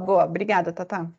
boa. Obrigada, Tatá.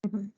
Uhum.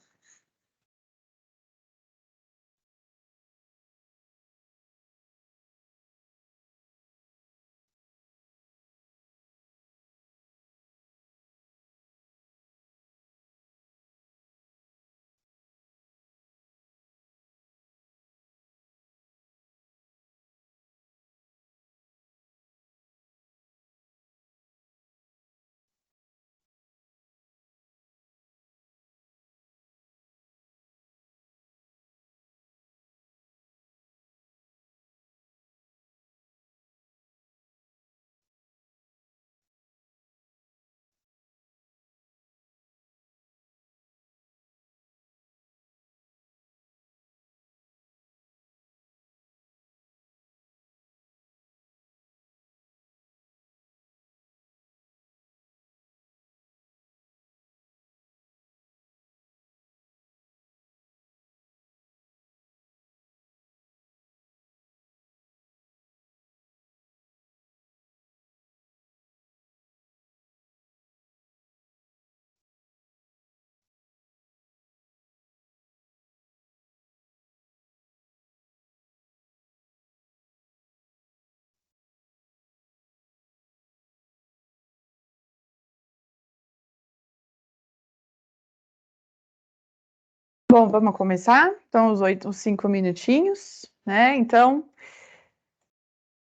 Bom, vamos começar? Então, os 5 minutinhos, né? Então,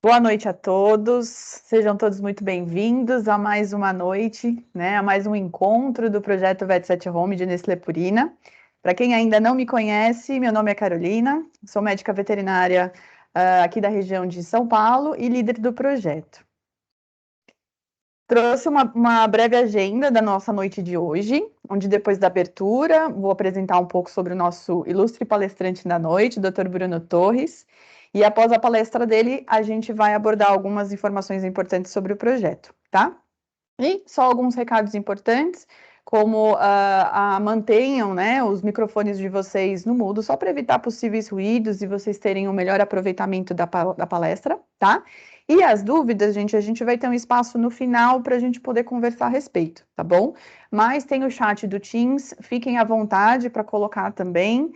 boa noite a todos, sejam todos muito bem-vindos a mais uma noite, né? A mais um encontro do projeto Vet7Home de Nestlé Purina. Para quem ainda não me conhece, meu nome é Carolina, sou médica veterinária aqui da região de São Paulo e líder do projeto. Trouxe uma breve agenda da nossa noite de hoje, onde depois da abertura vou apresentar um pouco sobre o nosso ilustre palestrante da noite, Dr. Bruno Torres, e após a palestra dele, a gente vai abordar algumas informações importantes sobre o projeto, tá? E só alguns recados importantes, como mantenham, né, os microfones de vocês no mudo, só para evitar possíveis ruídos e vocês terem um melhor aproveitamento da palestra, tá? E as dúvidas, gente, a gente vai ter um espaço no final para a gente poder conversar a respeito, tá bom? Mas tem o chat do Teams, fiquem à vontade para colocar também,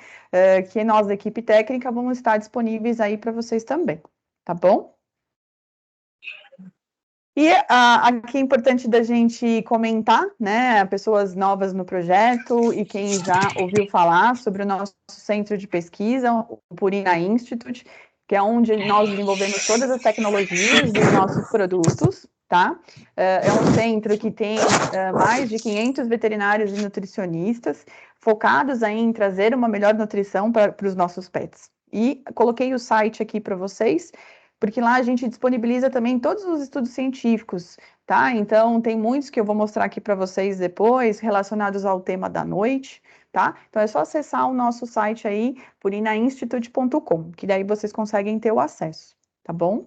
que nós da equipe técnica vamos estar disponíveis aí para vocês também, tá bom? E aqui é importante da gente comentar, né, pessoas novas no projeto e quem já ouviu falar sobre o nosso centro de pesquisa, o Purina Institute, que é onde nós desenvolvemos todas as tecnologias dos nossos produtos, tá? É um centro que tem mais de 500 veterinários e nutricionistas focados aí em trazer uma melhor nutrição para os nossos pets. E coloquei o site aqui para vocês, porque lá a gente disponibiliza também todos os estudos científicos, tá? Então, tem muitos que eu vou mostrar aqui para vocês depois, relacionados ao tema da noite, tá? Então, é só acessar o nosso site aí, purinainstitute.com, que daí vocês conseguem ter o acesso, tá bom?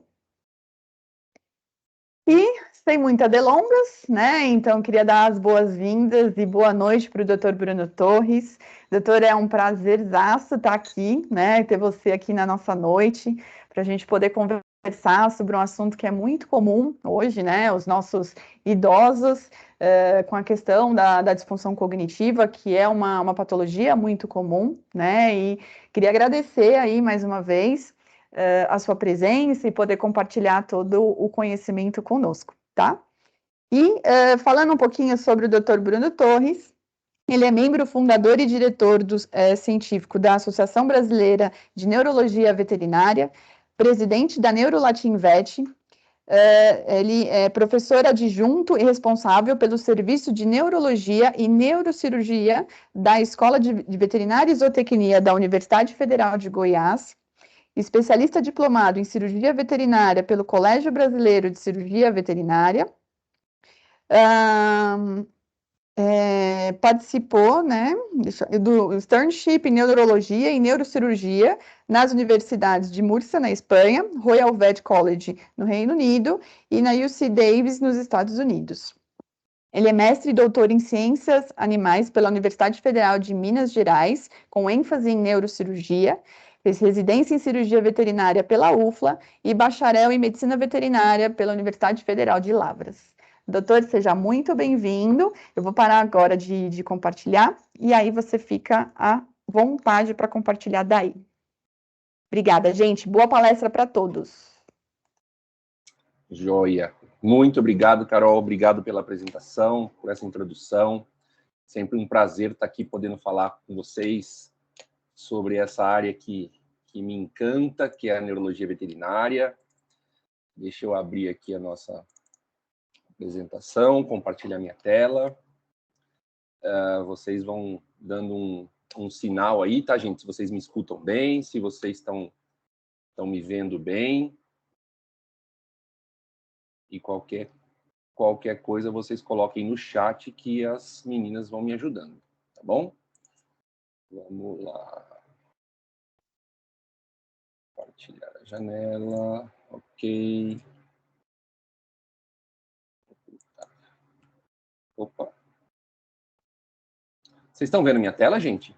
E sem muitas delongas, né? Então, queria dar as boas-vindas e boa noite para o Dr. Bruno Torres. Doutor, é um prazerzaço estar aqui, né? Ter você aqui na nossa noite, para a gente poder conversar sobre um assunto que é muito comum hoje, né? Os nossos idosos, com a questão da disfunção cognitiva, que é uma patologia muito comum, né? E queria agradecer aí mais uma vez a sua presença e poder compartilhar todo o conhecimento conosco, tá? E falando um pouquinho sobre o Dr. Bruno Torres, ele é membro fundador e diretor científico da Associação Brasileira de Neurologia Veterinária, presidente da NeurolatinVet, ele é professor adjunto e responsável pelo Serviço de Neurologia e Neurocirurgia da Escola de Veterinária e Zootecnia da Universidade Federal de Goiás, especialista diplomado em cirurgia veterinária pelo Colégio Brasileiro de Cirurgia Veterinária, participou, né, do externship em neurologia e neurocirurgia nas universidades de Múrcia, na Espanha, Royal Vet College, no Reino Unido, e na UC Davis, nos Estados Unidos. Ele é mestre e doutor em ciências animais pela Universidade Federal de Minas Gerais, com ênfase em neurocirurgia, fez residência em cirurgia veterinária pela UFLA e bacharel em medicina veterinária pela Universidade Federal de Lavras. Doutor, seja muito bem-vindo. Eu vou parar agora de compartilhar e aí você fica à vontade para compartilhar daí. Obrigada, gente. Boa palestra para todos. Joia. Muito obrigado, Carol. Obrigado pela apresentação, por essa introdução. Sempre um prazer estar aqui podendo falar com vocês sobre essa área que me encanta, que é a neurologia veterinária. Deixa eu abrir aqui a nossa apresentação, compartilhar minha tela. Vocês vão dando um sinal aí, tá, gente? Se vocês me escutam bem, se vocês estão me vendo bem. E qualquer coisa vocês coloquem no chat que as meninas vão me ajudando, tá bom? Vamos lá. Compartilhar a janela, ok. Opa. Vocês estão vendo minha tela, gente?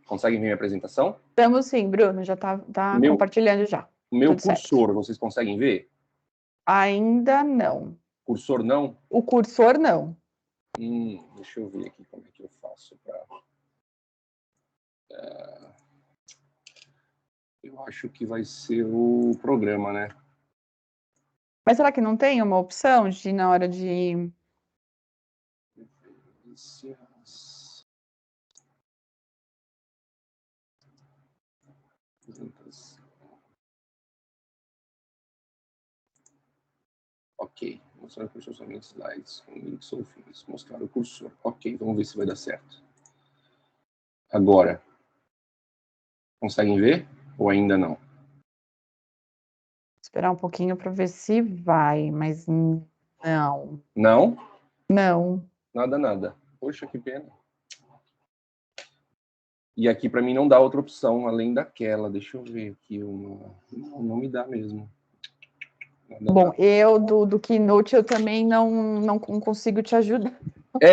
Conseguem ver minha apresentação? Estamos sim, Bruno, já está compartilhando já. O meu Tudo cursor, certo. vocês conseguem ver? Ainda não. Cursor não? O cursor não. Deixa eu ver aqui como é que eu faço para... eu acho que vai ser o programa, né? Mas será que não tem uma opção de, na hora de... Ok, mostrar o cursor somente slides com links ou fins. Mostrar o cursor. Ok, vamos ver se vai dar certo. Agora, conseguem ver ou ainda não? Esperar um pouquinho para ver se vai, mas não. Não? Não. Nada. Poxa, que pena. E aqui para mim não dá outra opção além daquela. Deixa eu ver aqui uma... Não me dá mesmo. Bom, eu do Keynote eu também não consigo te ajudar.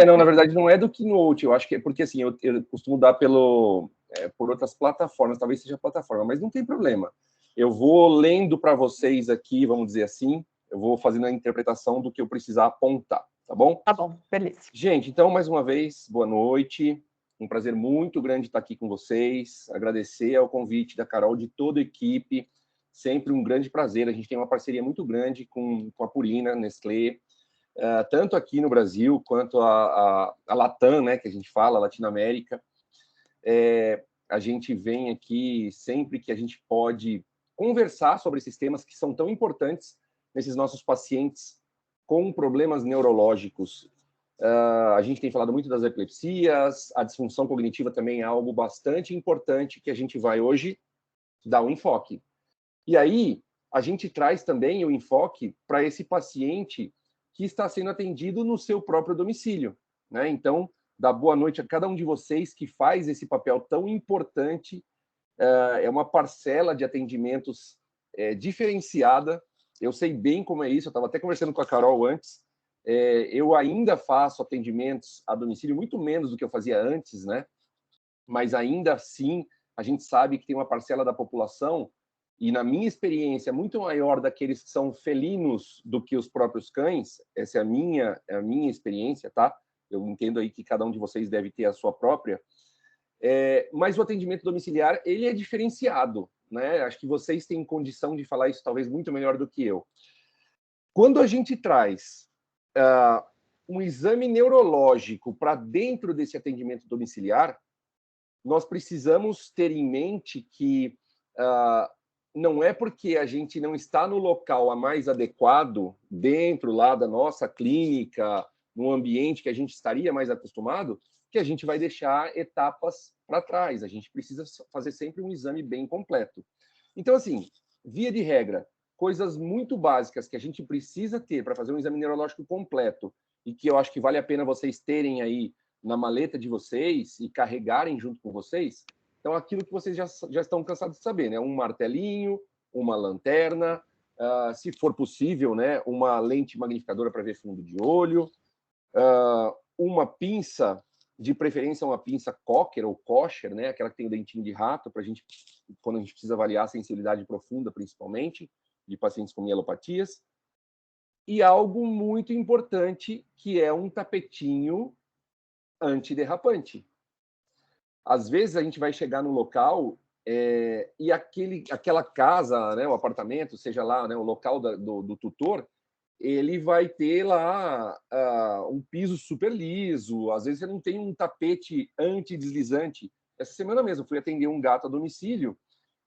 Não, na verdade não é do Keynote, eu acho que é porque assim, eu costumo dar por outras plataformas, talvez seja plataforma, mas não tem problema. Eu vou lendo para vocês aqui, vamos dizer assim, eu vou fazendo a interpretação do que eu precisar apontar, tá bom? Tá bom, beleza. Gente, então, mais uma vez, boa noite. Um prazer muito grande estar aqui com vocês. Agradecer ao convite da Carol, de toda a equipe. Sempre um grande prazer. A gente tem uma parceria muito grande com a Purina, Nestlé, tanto aqui no Brasil quanto a Latam, né, que a gente fala, Latinoamérica. A gente vem aqui sempre que a gente pode conversar sobre esses temas que são tão importantes nesses nossos pacientes com problemas neurológicos. A gente tem falado muito das epilepsias, a disfunção cognitiva também é algo bastante importante que a gente vai hoje dar um enfoque. E aí, a gente traz também o enfoque para esse paciente que está sendo atendido no seu próprio domicílio, né? Então, dá boa noite a cada um de vocês que faz esse papel tão importante. É uma parcela de atendimentos diferenciada. Eu sei bem como é isso, eu estava até conversando com a Carol antes. Eu ainda faço atendimentos a domicílio, muito menos do que eu fazia antes, né? Mas ainda assim, a gente sabe que tem uma parcela da população, e na minha experiência, muito maior daqueles que são felinos do que os próprios cães. Essa é a minha experiência, tá? Eu entendo aí que cada um de vocês deve ter a sua própria. Mas o atendimento domiciliar, ele é diferenciado, né? Acho que vocês têm condição de falar isso talvez muito melhor do que eu. Quando a gente traz um exame neurológico para dentro desse atendimento domiciliar, nós precisamos ter em mente que não é porque a gente não está no local mais adequado, dentro lá da nossa clínica, no ambiente que a gente estaria mais acostumado, que a gente vai deixar etapas para trás. A gente precisa fazer sempre um exame bem completo. Então, assim, via de regra, coisas muito básicas que a gente precisa ter para fazer um exame neurológico completo e que eu acho que vale a pena vocês terem aí na maleta de vocês e carregarem junto com vocês. Então, aquilo que vocês já estão cansados de saber, né? Um martelinho, uma lanterna, se for possível, né? Uma lente magnificadora para ver fundo de olho, uma pinça, de preferência uma pinça Cocker ou Kosher, né? Aquela que tem o dentinho de rato, para a gente, quando a gente precisa avaliar a sensibilidade profunda, principalmente, de pacientes com mielopatias. E algo muito importante, que é um tapetinho antiderrapante. Às vezes a gente vai chegar no local e aquela casa, né, o apartamento, seja lá, né, o local do tutor, ele vai ter lá um piso super liso, às vezes você não tem um tapete antideslizante. Essa semana mesmo eu fui atender um gato a domicílio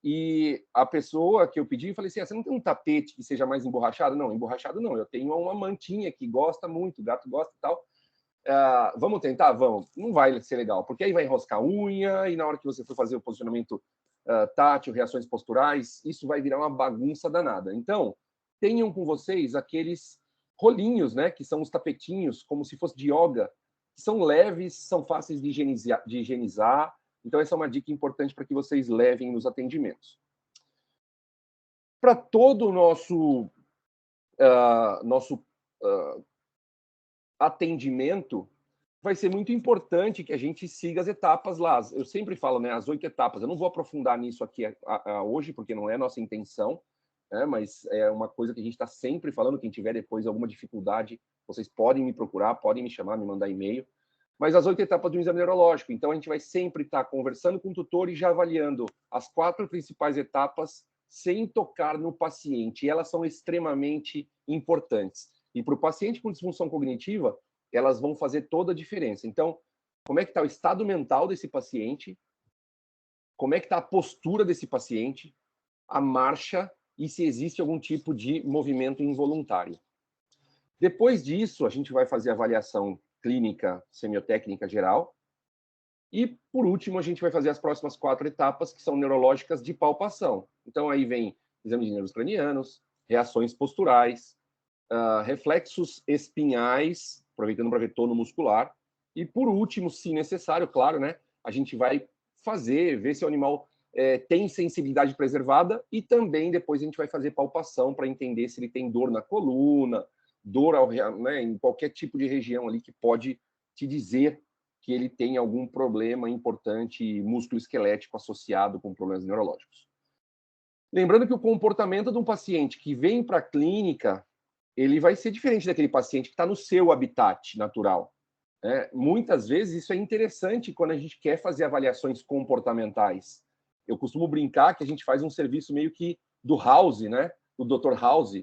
e a pessoa que eu pedi, eu falei assim, você não tem um tapete que seja mais emborrachado? Não, emborrachado não, eu tenho uma mantinha que gosta muito, o gato gosta e tal. Vamos tentar? Vamos. Não vai ser legal, porque aí vai enroscar a unha e na hora que você for fazer o posicionamento tátil, reações posturais, isso vai virar uma bagunça danada. Então, tenham com vocês aqueles rolinhos, né, que são os tapetinhos, como se fosse de yoga, que são leves, são fáceis de higienizar. Então, essa é uma dica importante para que vocês levem nos atendimentos. Para todo o nosso atendimento, vai ser muito importante que a gente siga as etapas lá. Eu sempre falo, né, as 8 etapas. Eu não vou aprofundar nisso aqui hoje, porque não é nossa intenção, né, mas é uma coisa que a gente está sempre falando. Quem tiver depois alguma dificuldade, vocês podem me procurar, podem me chamar, me mandar e-mail. Mas as 8 etapas do exame neurológico. Então, a gente vai sempre estar conversando com o tutor e já avaliando as 4 principais etapas sem tocar no paciente. E elas são extremamente importantes. E para o paciente com disfunção cognitiva, elas vão fazer toda a diferença. Então, como é que está o estado mental desse paciente? Como é que está a postura desse paciente? A marcha e se existe algum tipo de movimento involuntário. Depois disso, a gente vai fazer a avaliação clínica semiotécnica geral. E, por último, a gente vai fazer as próximas 4 etapas, que são neurológicas de palpação. Então, aí vem exame de nervos cranianos, reações posturais, reflexos espinhais, aproveitando para ver tono muscular. E, por último, se necessário, claro, né, a gente vai ver se o animal tem sensibilidade preservada e também depois a gente vai fazer palpação para entender se ele tem dor na coluna, dor né, em qualquer tipo de região ali que pode te dizer que ele tem algum problema importante músculo-esquelético associado com problemas neurológicos. Lembrando que o comportamento de um paciente que vem para a clínica, ele vai ser diferente daquele paciente que está no seu habitat natural. Muitas vezes isso é interessante quando a gente quer fazer avaliações comportamentais. Eu costumo brincar que a gente faz um serviço meio que do House, né? Do Dr. House.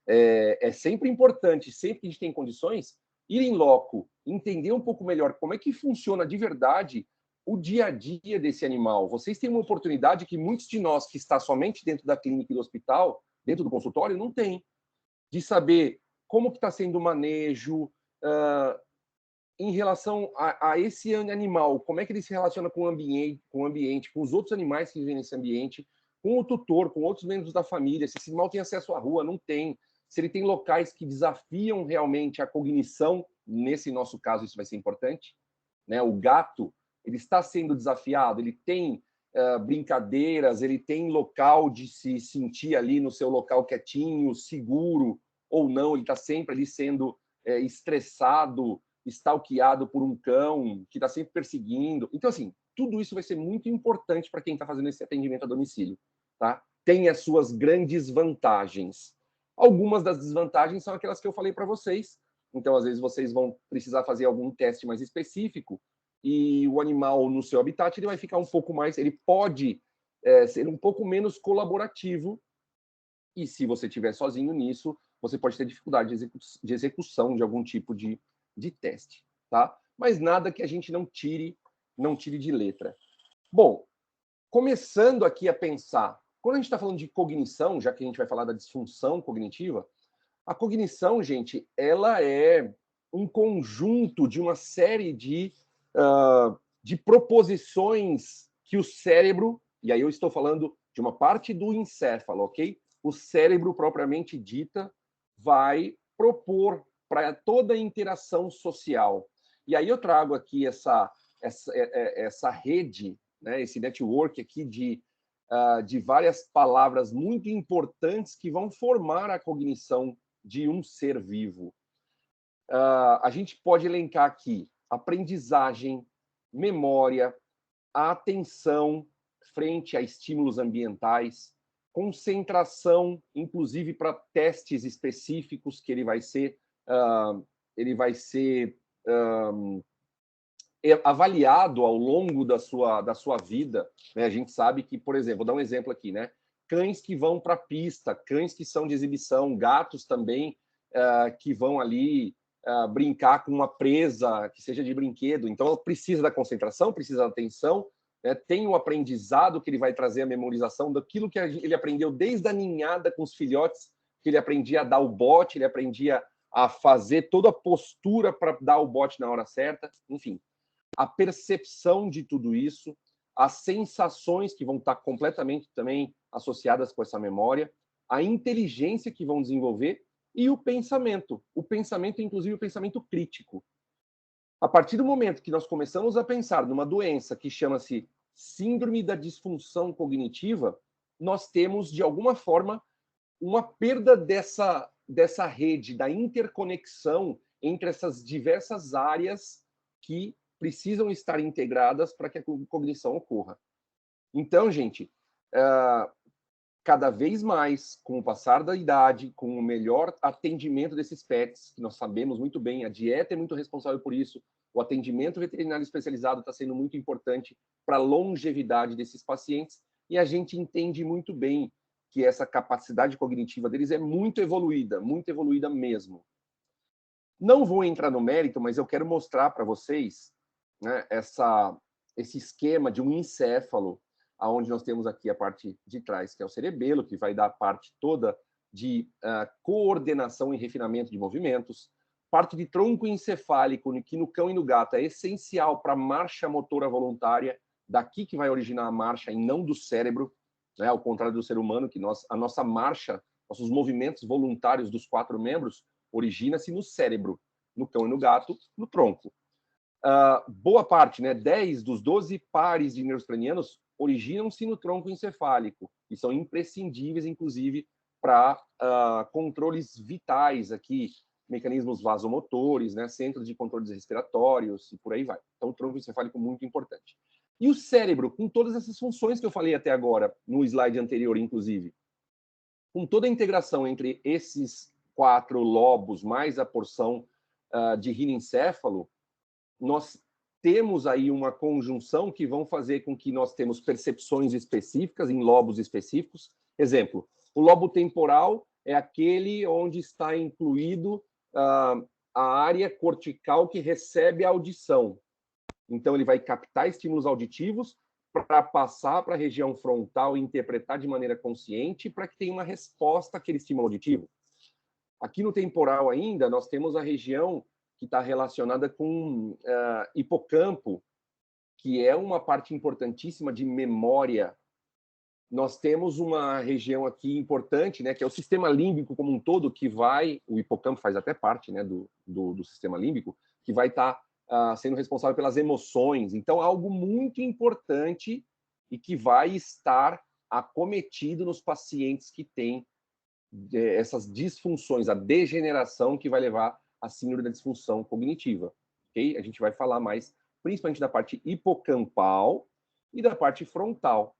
É sempre importante, sempre que a gente tem condições, ir em loco, entender um pouco melhor como é que funciona de verdade o dia a dia desse animal. Vocês têm uma oportunidade que muitos de nós que está somente dentro da clínica e do hospital, dentro do consultório, não tem, de saber como que está sendo o manejo, em relação a esse animal, como é que ele se relaciona com o ambiente, com os outros animais que vivem nesse ambiente, com o tutor, com outros membros da família, se esse animal tem acesso à rua, não tem, se ele tem locais que desafiam realmente a cognição, nesse nosso caso isso vai ser importante, né? O gato, ele está sendo desafiado, ele tem brincadeiras, ele tem local de se sentir ali no seu local quietinho, seguro ou não, ele está sempre ali sendo estressado, stalkeado por um cão que está sempre perseguindo. Então, assim, tudo isso vai ser muito importante para quem está fazendo esse atendimento a domicílio, tá? Tem as suas grandes vantagens. Algumas das desvantagens são aquelas que eu falei para vocês. Então, às vezes, vocês vão precisar fazer algum teste mais específico e o animal no seu habitat ele vai ficar um pouco mais, ele pode ser um pouco menos colaborativo, e se você estiver sozinho nisso, você pode ter dificuldade de execução de algum tipo de teste, tá? Mas nada que a gente não tire de letra. Bom, começando aqui a pensar, quando a gente está falando de cognição, já que a gente vai falar da disfunção cognitiva, a cognição, gente, ela é um conjunto de uma série de proposições que o cérebro, e aí eu estou falando de uma parte do encéfalo, ok? O cérebro propriamente dita vai propor para toda a interação social. E aí eu trago aqui essa rede, né, esse network aqui de várias palavras muito importantes que vão formar a cognição de um ser vivo. A gente pode elencar aqui aprendizagem, memória, atenção frente a estímulos ambientais, concentração, inclusive para testes específicos que ele vai ser avaliado ao longo da sua vida, né? A gente sabe que, por exemplo, vou dar um exemplo aqui, né? Cães que vão para a pista, cães que são de exibição, gatos também que vão ali brincar com uma presa que seja de brinquedo. Então, precisa da concentração, precisa da atenção, né? Tem o aprendizado que ele vai trazer a memorização daquilo que ele aprendeu desde a ninhada com os filhotes, que ele aprendia a dar o bote, ele aprendia a fazer toda a postura para dar o bote na hora certa, enfim. A percepção de tudo isso, as sensações que vão estar completamente também associadas com essa memória, a inteligência que vão desenvolver e o pensamento, inclusive o pensamento crítico. A partir do momento que nós começamos a pensar numa doença que chama-se síndrome da disfunção cognitiva, nós temos, de alguma forma, uma perda dessa rede, da interconexão entre essas diversas áreas que precisam estar integradas para que a cognição ocorra. Então, gente, cada vez mais, com o passar da idade, com o melhor atendimento desses pets, que nós sabemos muito bem, a dieta é muito responsável por isso, o atendimento veterinário especializado está sendo muito importante para a longevidade desses pacientes, e a gente entende muito bem que essa capacidade cognitiva deles é muito evoluída mesmo. Não vou entrar no mérito, mas eu quero mostrar para vocês, né, esse esquema de um encéfalo, onde nós temos aqui a parte de trás, que é o cerebelo, que vai dar a parte toda de coordenação e refinamento de movimentos, parte de tronco encefálico, que no cão e no gato é essencial para a marcha motora voluntária, daqui que vai originar a marcha e não do cérebro, né, ao contrário do ser humano, que a nossa marcha, nossos movimentos voluntários dos 4 membros, origina-se no cérebro, no cão e no gato, no tronco. Boa parte, né, 10 dos 12 pares de nervos cranianos originam-se no tronco encefálico e são imprescindíveis, inclusive, para controles vitais aqui, mecanismos vasomotores, né, centros de controles respiratórios e por aí vai. Então, o tronco encefálico é muito importante. E o cérebro, com todas essas funções que eu falei até agora, no slide anterior, inclusive, com toda a integração entre esses 4 lobos, mais a porção de rinencéfalo, nós temos aí uma conjunção que vão fazer com que nós temos percepções específicas em lobos específicos. Exemplo, o lobo temporal é aquele onde está incluído a área cortical que recebe a audição. Então, ele vai captar estímulos auditivos para passar para a região frontal e interpretar de maneira consciente para que tenha uma resposta àquele estímulo auditivo. Aqui no temporal ainda, nós temos a região que está relacionada com hipocampo, que é uma parte importantíssima de memória. Nós temos uma região aqui importante, né, que é o sistema límbico como um todo, que o hipocampo faz até parte, né, do sistema límbico, que vai estar sendo responsável pelas emoções. Então, algo muito importante e que vai estar acometido nos pacientes que têm essas disfunções, a degeneração que vai levar a síndrome da disfunção cognitiva, ok? A gente vai falar mais, principalmente da parte hipocampal e da parte frontal.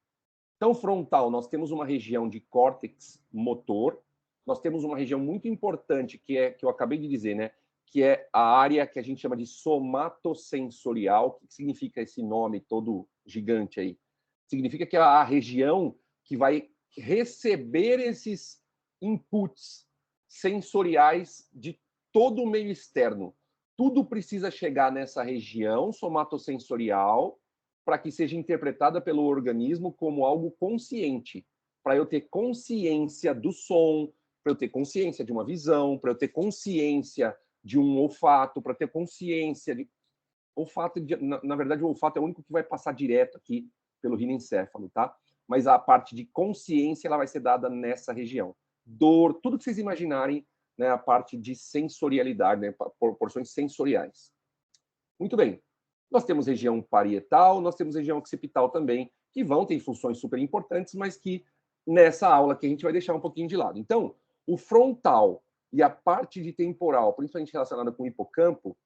Então, frontal, nós temos uma região de córtex motor, nós temos uma região muito importante, que eu acabei de dizer, né? Que é a área que a gente chama de somatosensorial. O que significa esse nome todo gigante aí? Significa que é a região que vai receber esses inputs sensoriais de todo o meio externo. Tudo precisa chegar nessa região somatosensorial para que seja interpretada pelo organismo como algo consciente, para eu ter consciência do som, para eu ter consciência de uma visão, para eu ter consciência de um olfato, para ter consciência de... Olfato, na verdade, o olfato é o único que vai passar direto aqui pelo rinencéfalo, tá? Mas a parte de consciência, ela vai ser dada nessa região. Dor, tudo que vocês imaginarem, né, a parte de sensorialidade, né, porções sensoriais. Muito bem. Nós temos região parietal, nós temos região occipital também, que vão ter funções super importantes, mas que nessa aula aqui a gente vai deixar um pouquinho de lado. Então, o frontal e a parte de temporal, principalmente relacionada com o hipocampo,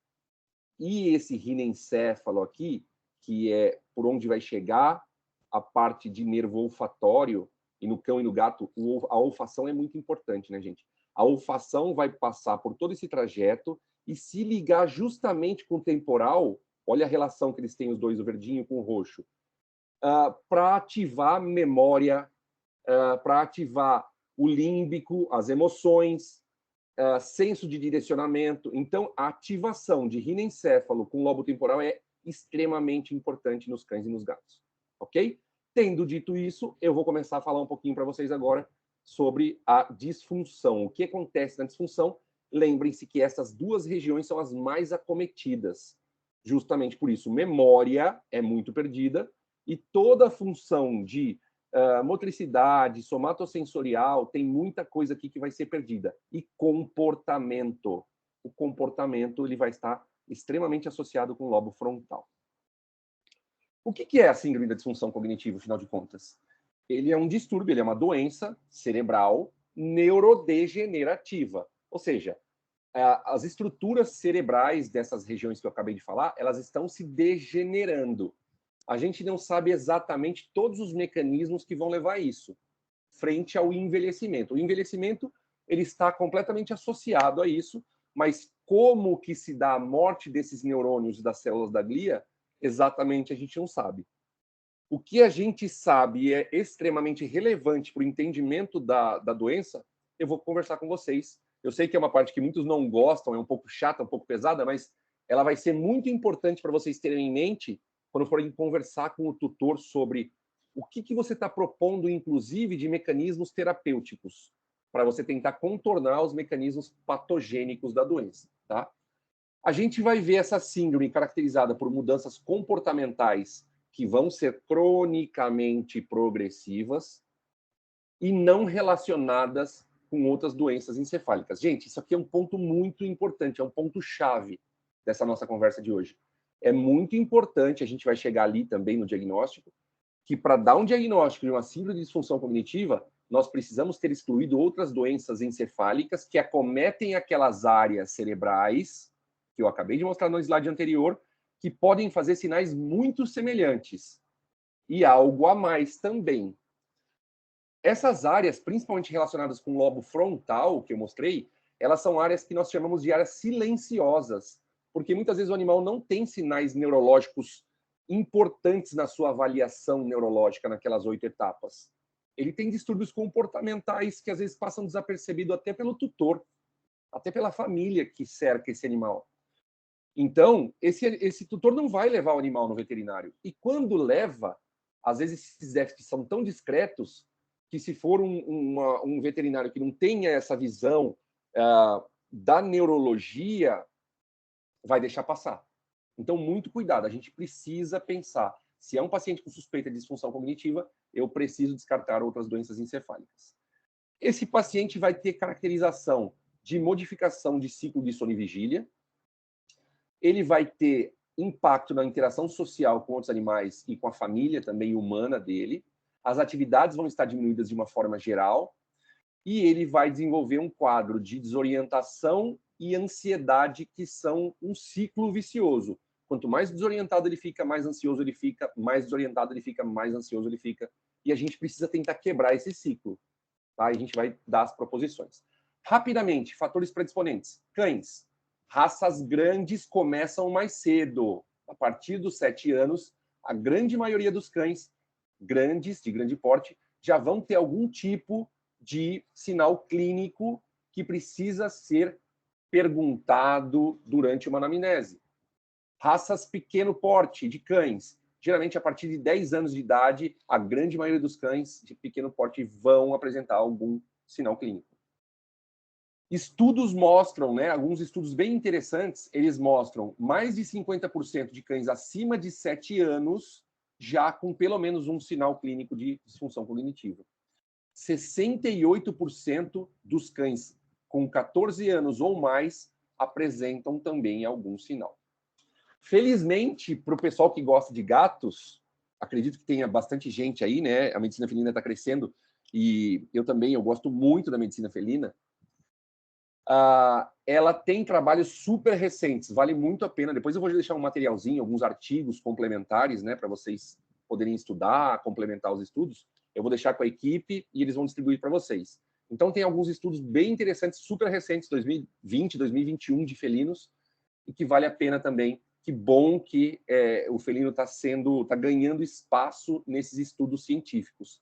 e esse rinencéfalo aqui, que é por onde vai chegar a parte de nervo olfatório, e no cão e no gato, a olfação é muito importante, né, gente? A olfação vai passar por todo esse trajeto e se ligar justamente com o temporal, olha a relação que eles têm, os dois, o verdinho com o roxo, para ativar a memória, para ativar o límbico, as emoções, senso de direcionamento. Então, a ativação de rinencéfalo com lobo temporal é extremamente importante nos cães e nos gatos, ok? Tendo dito isso, eu vou começar a falar um pouquinho para vocês agora sobre a disfunção. O que acontece na disfunção? Lembrem-se que essas duas regiões são as mais acometidas. Justamente por isso, memória é muito perdida e toda a função de motricidade, somatosensorial, tem muita coisa aqui que vai ser perdida. E comportamento. O comportamento ele vai estar extremamente associado com o lobo frontal. O que é a síndrome da disfunção cognitiva, afinal de contas? Ele é um distúrbio, ele é uma doença cerebral neurodegenerativa. Ou seja, as estruturas cerebrais dessas regiões que eu acabei de falar, elas estão se degenerando. A gente não sabe exatamente todos os mecanismos que vão levar a isso, frente ao envelhecimento. O envelhecimento ele está completamente associado a isso, mas como que se dá a morte desses neurônios das células da glia, exatamente a gente não sabe. O que a gente sabe e é extremamente relevante para o entendimento da doença, eu vou conversar com vocês. Eu sei que é uma parte que muitos não gostam, é um pouco chata, um pouco pesada, mas ela vai ser muito importante para vocês terem em mente quando forem conversar com o tutor sobre o que você está propondo, inclusive, de mecanismos terapêuticos, para você tentar contornar os mecanismos patogênicos da doença, tá? A gente vai ver essa síndrome caracterizada por mudanças comportamentais que vão ser cronicamente progressivas e não relacionadas com outras doenças encefálicas. Gente, isso aqui é um ponto muito importante, é um ponto-chave dessa nossa conversa de hoje. É muito importante, a gente vai chegar ali também no diagnóstico, que para dar um diagnóstico de uma síndrome de disfunção cognitiva, nós precisamos ter excluído outras doenças encefálicas que acometem aquelas áreas cerebrais, que eu acabei de mostrar no slide anterior, que podem fazer sinais muito semelhantes. E algo a mais também. Essas áreas, principalmente relacionadas com o lobo frontal, que eu mostrei, elas são áreas que nós chamamos de áreas silenciosas, porque muitas vezes o animal não tem sinais neurológicos importantes na sua avaliação neurológica naquelas 8 etapas. Ele tem distúrbios comportamentais que às vezes passam desapercebido até pelo tutor, até pela família que cerca esse animal. Então, esse tutor não vai levar o animal no veterinário. E quando leva, às vezes esses déficits são tão discretos que se for um veterinário que não tenha essa visão da neurologia, vai deixar passar. Então, muito cuidado. A gente precisa pensar. Se é um paciente com suspeita de disfunção cognitiva, eu preciso descartar outras doenças encefálicas. Esse paciente vai ter caracterização de modificação de ciclo de sono e vigília. Ele vai ter impacto na interação social com outros animais e com a família também humana dele. As atividades vão estar diminuídas de uma forma geral e ele vai desenvolver um quadro de desorientação e ansiedade, que são um ciclo vicioso. Quanto mais desorientado ele fica, mais ansioso ele fica, mais desorientado ele fica, mais ansioso ele fica. E a gente precisa tentar quebrar esse ciclo. Tá? E a gente vai dar as proposições. Rapidamente, fatores predisponentes. Cães. Raças grandes começam mais cedo. A partir dos 7 anos, a grande maioria dos cães grandes, de grande porte, já vão ter algum tipo de sinal clínico que precisa ser perguntado durante uma anamnese. Raças pequeno porte de cães, geralmente a partir de 10 anos de idade, a grande maioria dos cães de pequeno porte vão apresentar algum sinal clínico. Estudos mostram, né, alguns estudos bem interessantes, eles mostram mais de 50% de cães acima de 7 anos já com pelo menos um sinal clínico de disfunção cognitiva. 68% dos cães com 14 anos ou mais apresentam também algum sinal. Felizmente, para o pessoal que gosta de gatos, acredito que tenha bastante gente aí, né? A medicina felina está crescendo e eu também, eu gosto muito da medicina felina. Ela tem trabalhos super recentes, vale muito a pena. Depois eu vou deixar um materialzinho, alguns artigos complementares, né, para vocês poderem estudar, complementar os estudos. Eu vou deixar com a equipe e eles vão distribuir para vocês. Então tem alguns estudos bem interessantes, super recentes, 2020, 2021, de felinos, e que vale a pena também. Que bom que o felino está ganhando espaço nesses estudos científicos.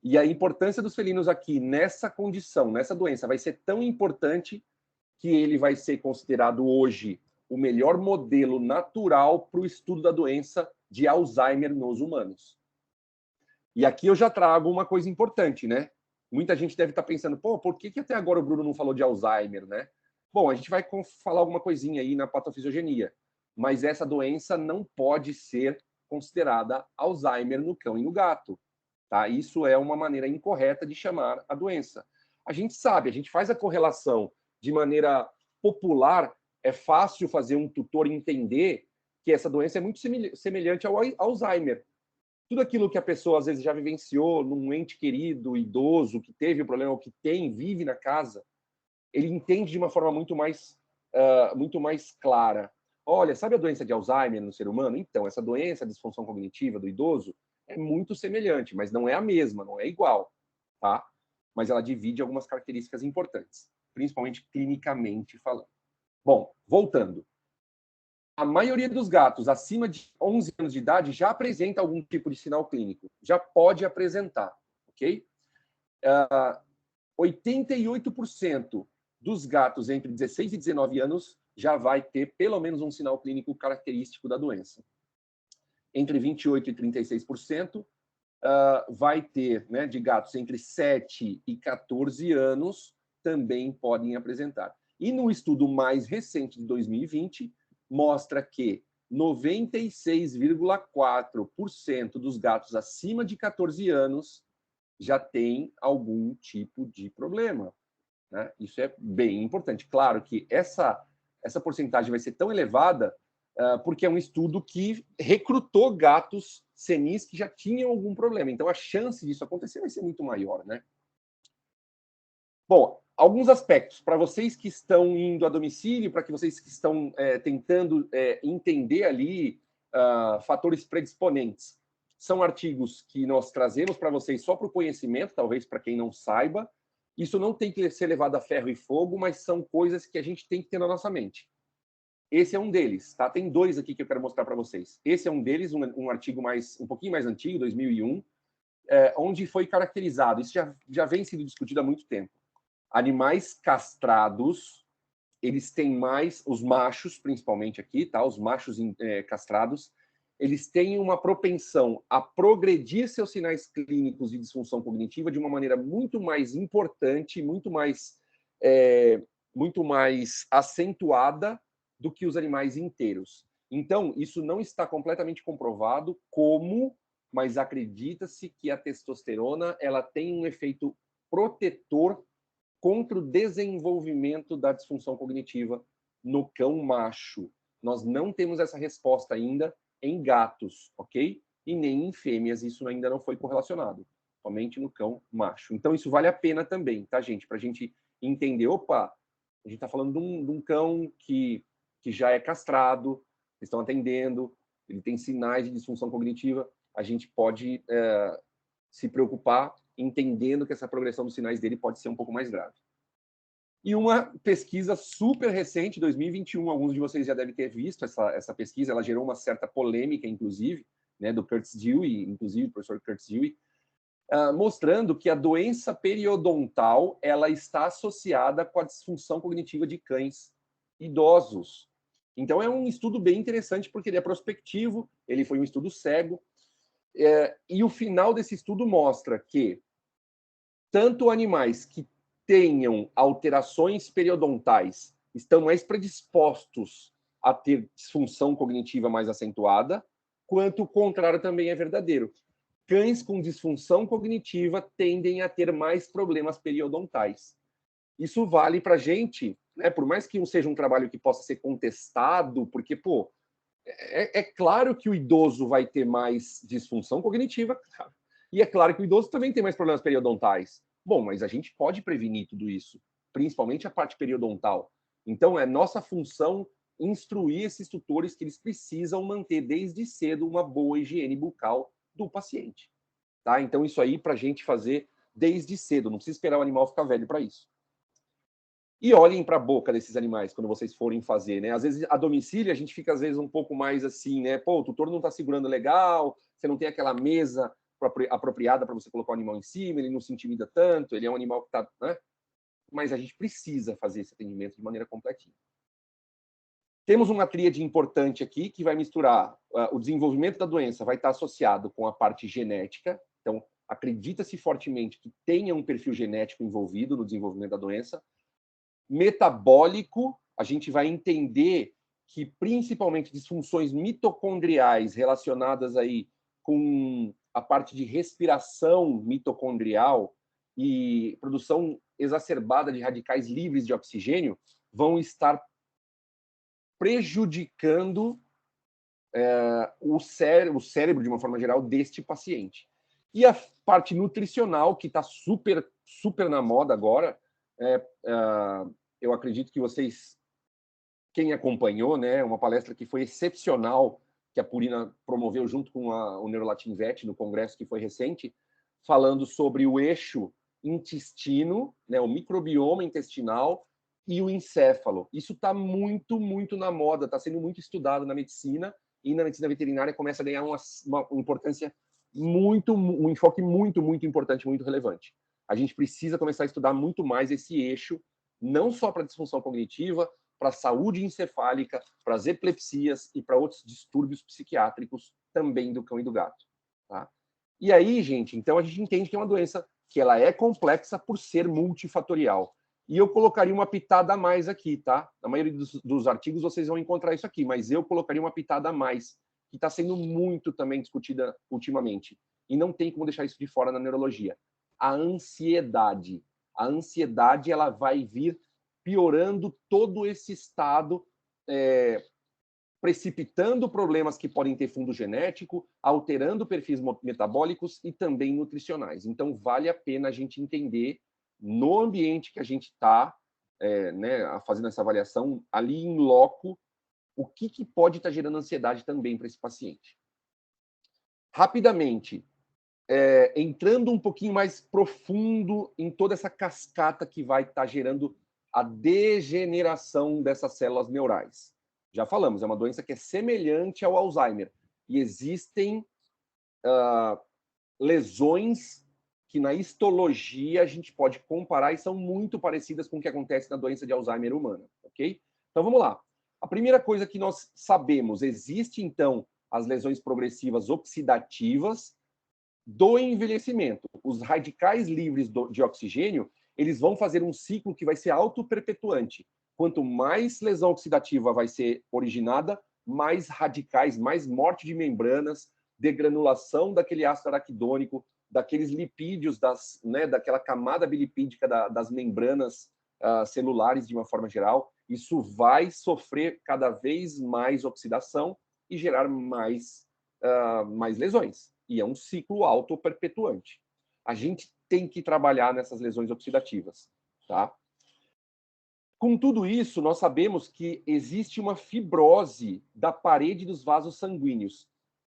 E a importância dos felinos aqui nessa condição, nessa doença, vai ser tão importante que ele vai ser considerado hoje o melhor modelo natural para o estudo da doença de Alzheimer nos humanos. E aqui eu já trago uma coisa importante, né? Muita gente deve estar pensando, pô, por que até agora o Bruno não falou de Alzheimer, né? Bom, a gente vai falar alguma coisinha aí na patofisiogenia, mas essa doença não pode ser considerada Alzheimer no cão e no gato. Tá? Isso é uma maneira incorreta de chamar a doença. A gente sabe, a gente faz a correlação de maneira popular, é fácil fazer um tutor entender que essa doença é muito semelhante ao Alzheimer. Tudo aquilo que a pessoa às vezes já vivenciou num ente querido, idoso, que teve o problema, ou que tem, vive na casa, ele entende de uma forma muito mais clara. Olha, sabe a doença de Alzheimer no ser humano? Então, essa doença, a disfunção cognitiva do idoso, é muito semelhante, mas não é a mesma, não é igual, tá? Mas ela divide algumas características importantes, principalmente clinicamente falando. Bom, voltando. A maioria dos gatos acima de 11 anos de idade já apresenta algum tipo de sinal clínico, já pode apresentar, ok? 88% dos gatos entre 16 e 19 anos já vai ter pelo menos um sinal clínico característico da doença. Entre 28% e 36% vai ter, né, de gatos entre 7 e 14 anos também podem apresentar. E no estudo mais recente de 2020, mostra que 96,4% dos gatos acima de 14 anos já tem algum tipo de problema. Né? Isso é bem importante. Claro que essa porcentagem vai ser tão elevada porque é um estudo que recrutou gatos senis que já tinham algum problema. Então, a chance disso acontecer vai ser muito maior, né? Bom, alguns aspectos para vocês que estão indo a domicílio, para que vocês que estão tentando entender ali fatores predisponentes. São artigos que nós trazemos para vocês só para o conhecimento, talvez para quem não saiba. Isso não tem que ser levado a ferro e fogo, mas são coisas que a gente tem que ter na nossa mente. Esse é um deles, tá? Tem dois aqui que eu quero mostrar para vocês. Esse é um deles, um artigo um pouquinho mais antigo, 2001, onde foi caracterizado, isso já vem sendo discutido há muito tempo. Animais castrados, eles têm mais, os machos principalmente aqui, tá? Os machos castrados, eles têm uma propensão a progredir seus sinais clínicos de disfunção cognitiva de uma maneira muito mais importante, muito mais acentuada do que os animais inteiros. Então, isso não está completamente comprovado mas acredita-se que a testosterona ela tem um efeito protetor contra o desenvolvimento da disfunção cognitiva no cão macho. Nós não temos essa resposta ainda em gatos, ok? E nem em fêmeas, isso ainda não foi correlacionado, somente no cão macho. Então, isso vale a pena também, tá, gente? Para a gente entender, opa, A gente está falando de um cão que já é castrado, estão atendendo, ele tem sinais de disfunção cognitiva, a gente pode se preocupar entendendo que essa progressão dos sinais dele pode ser um pouco mais grave. E uma pesquisa super recente, 2021, alguns de vocês já devem ter visto essa pesquisa, ela gerou uma certa polêmica, inclusive, né, do Curtis Dewey, inclusive o professor Curtis Dewey, mostrando que a doença periodontal ela está associada com a disfunção cognitiva de cães idosos. Então, é um estudo bem interessante, porque ele é prospectivo, ele foi um estudo cego, e o final desse estudo mostra que tanto animais que tenham alterações periodontais estão mais predispostos a ter disfunção cognitiva mais acentuada, quanto o contrário também é verdadeiro. Cães com disfunção cognitiva tendem a ter mais problemas periodontais. Isso vale para a gente, né, por mais que seja um trabalho que possa ser contestado, porque, pô, é claro que o idoso vai ter mais disfunção cognitiva, e é claro que o idoso também tem mais problemas periodontais. Bom, mas a gente pode prevenir tudo isso, principalmente a parte periodontal. Então, é nossa função instruir esses tutores que eles precisam manter desde cedo uma boa higiene bucal do paciente. Tá? Então, isso aí para a gente fazer desde cedo, não precisa esperar o animal ficar velho para isso. E olhem para a boca desses animais quando vocês forem fazer, né? Às vezes, a domicílio, a gente fica, às vezes, um pouco mais assim, né? Pô, o tutor não está segurando legal, você não tem aquela mesa apropriada para você colocar o animal em cima, ele não se intimida tanto, ele é um animal que está... Né? Mas a gente precisa fazer esse atendimento de maneira completinha. Temos uma tríade importante aqui que vai misturar o desenvolvimento da doença, vai estar associado com a parte genética. Então, acredita-se fortemente que tenha um perfil genético envolvido no desenvolvimento da doença. Metabólico, a gente vai entender que principalmente disfunções mitocondriais relacionadas aí com a parte de respiração mitocondrial e produção exacerbada de radicais livres de oxigênio vão estar prejudicando o cérebro, de uma forma geral, deste paciente. E a parte nutricional, que está super, super na moda agora, eu acredito que vocês, quem acompanhou, né, uma palestra que foi excepcional, que a Purina promoveu junto com o Neurolatin Vet no congresso que foi recente, falando sobre o eixo intestino, né, o microbioma intestinal e o encéfalo. Isso está muito, muito na moda, está sendo muito estudado na medicina, e na medicina veterinária começa a ganhar uma importância um enfoque muito, muito importante, muito relevante. A gente precisa começar a estudar muito mais esse eixo, não só para disfunção cognitiva, para a saúde encefálica, para as epilepsias e para outros distúrbios psiquiátricos também do cão e do gato. Tá? E aí, gente, então a gente entende que é uma doença que ela é complexa por ser multifatorial. E eu colocaria uma pitada a mais aqui, tá? Na maioria dos artigos vocês vão encontrar isso aqui, mas eu colocaria uma pitada a mais, que está sendo muito também discutida ultimamente. E não tem como deixar isso de fora na neurologia. A ansiedade. A ansiedade ela vai vir piorando todo esse estado, precipitando problemas que podem ter fundo genético, alterando perfis metabólicos e também nutricionais. Então, vale a pena a gente entender, no ambiente que a gente está, né, fazendo essa avaliação, ali em loco, o que pode estar gerando ansiedade também para esse paciente. Rapidamente, entrando um pouquinho mais profundo em toda essa cascata que vai estar gerando a degeneração dessas células neurais. Já falamos, é uma doença que é semelhante ao Alzheimer. E existem lesões que na histologia a gente pode comparar e são muito parecidas com o que acontece na doença de Alzheimer humana, ok? Então vamos lá. A primeira coisa que nós sabemos, existe então as lesões progressivas oxidativas do envelhecimento. Os radicais livres de oxigênio, eles vão fazer um ciclo que vai ser autoperpetuante. Quanto mais lesão oxidativa vai ser originada, mais radicais, mais morte de membranas, degranulação daquele ácido araquidônico, daqueles lipídios, daquela camada bilipídica das membranas celulares de uma forma geral. Isso vai sofrer cada vez mais oxidação e gerar mais lesões. E é um ciclo autoperpetuante. A gente tem que trabalhar nessas lesões oxidativas, tá? Com tudo isso, nós sabemos que existe uma fibrose da parede dos vasos sanguíneos,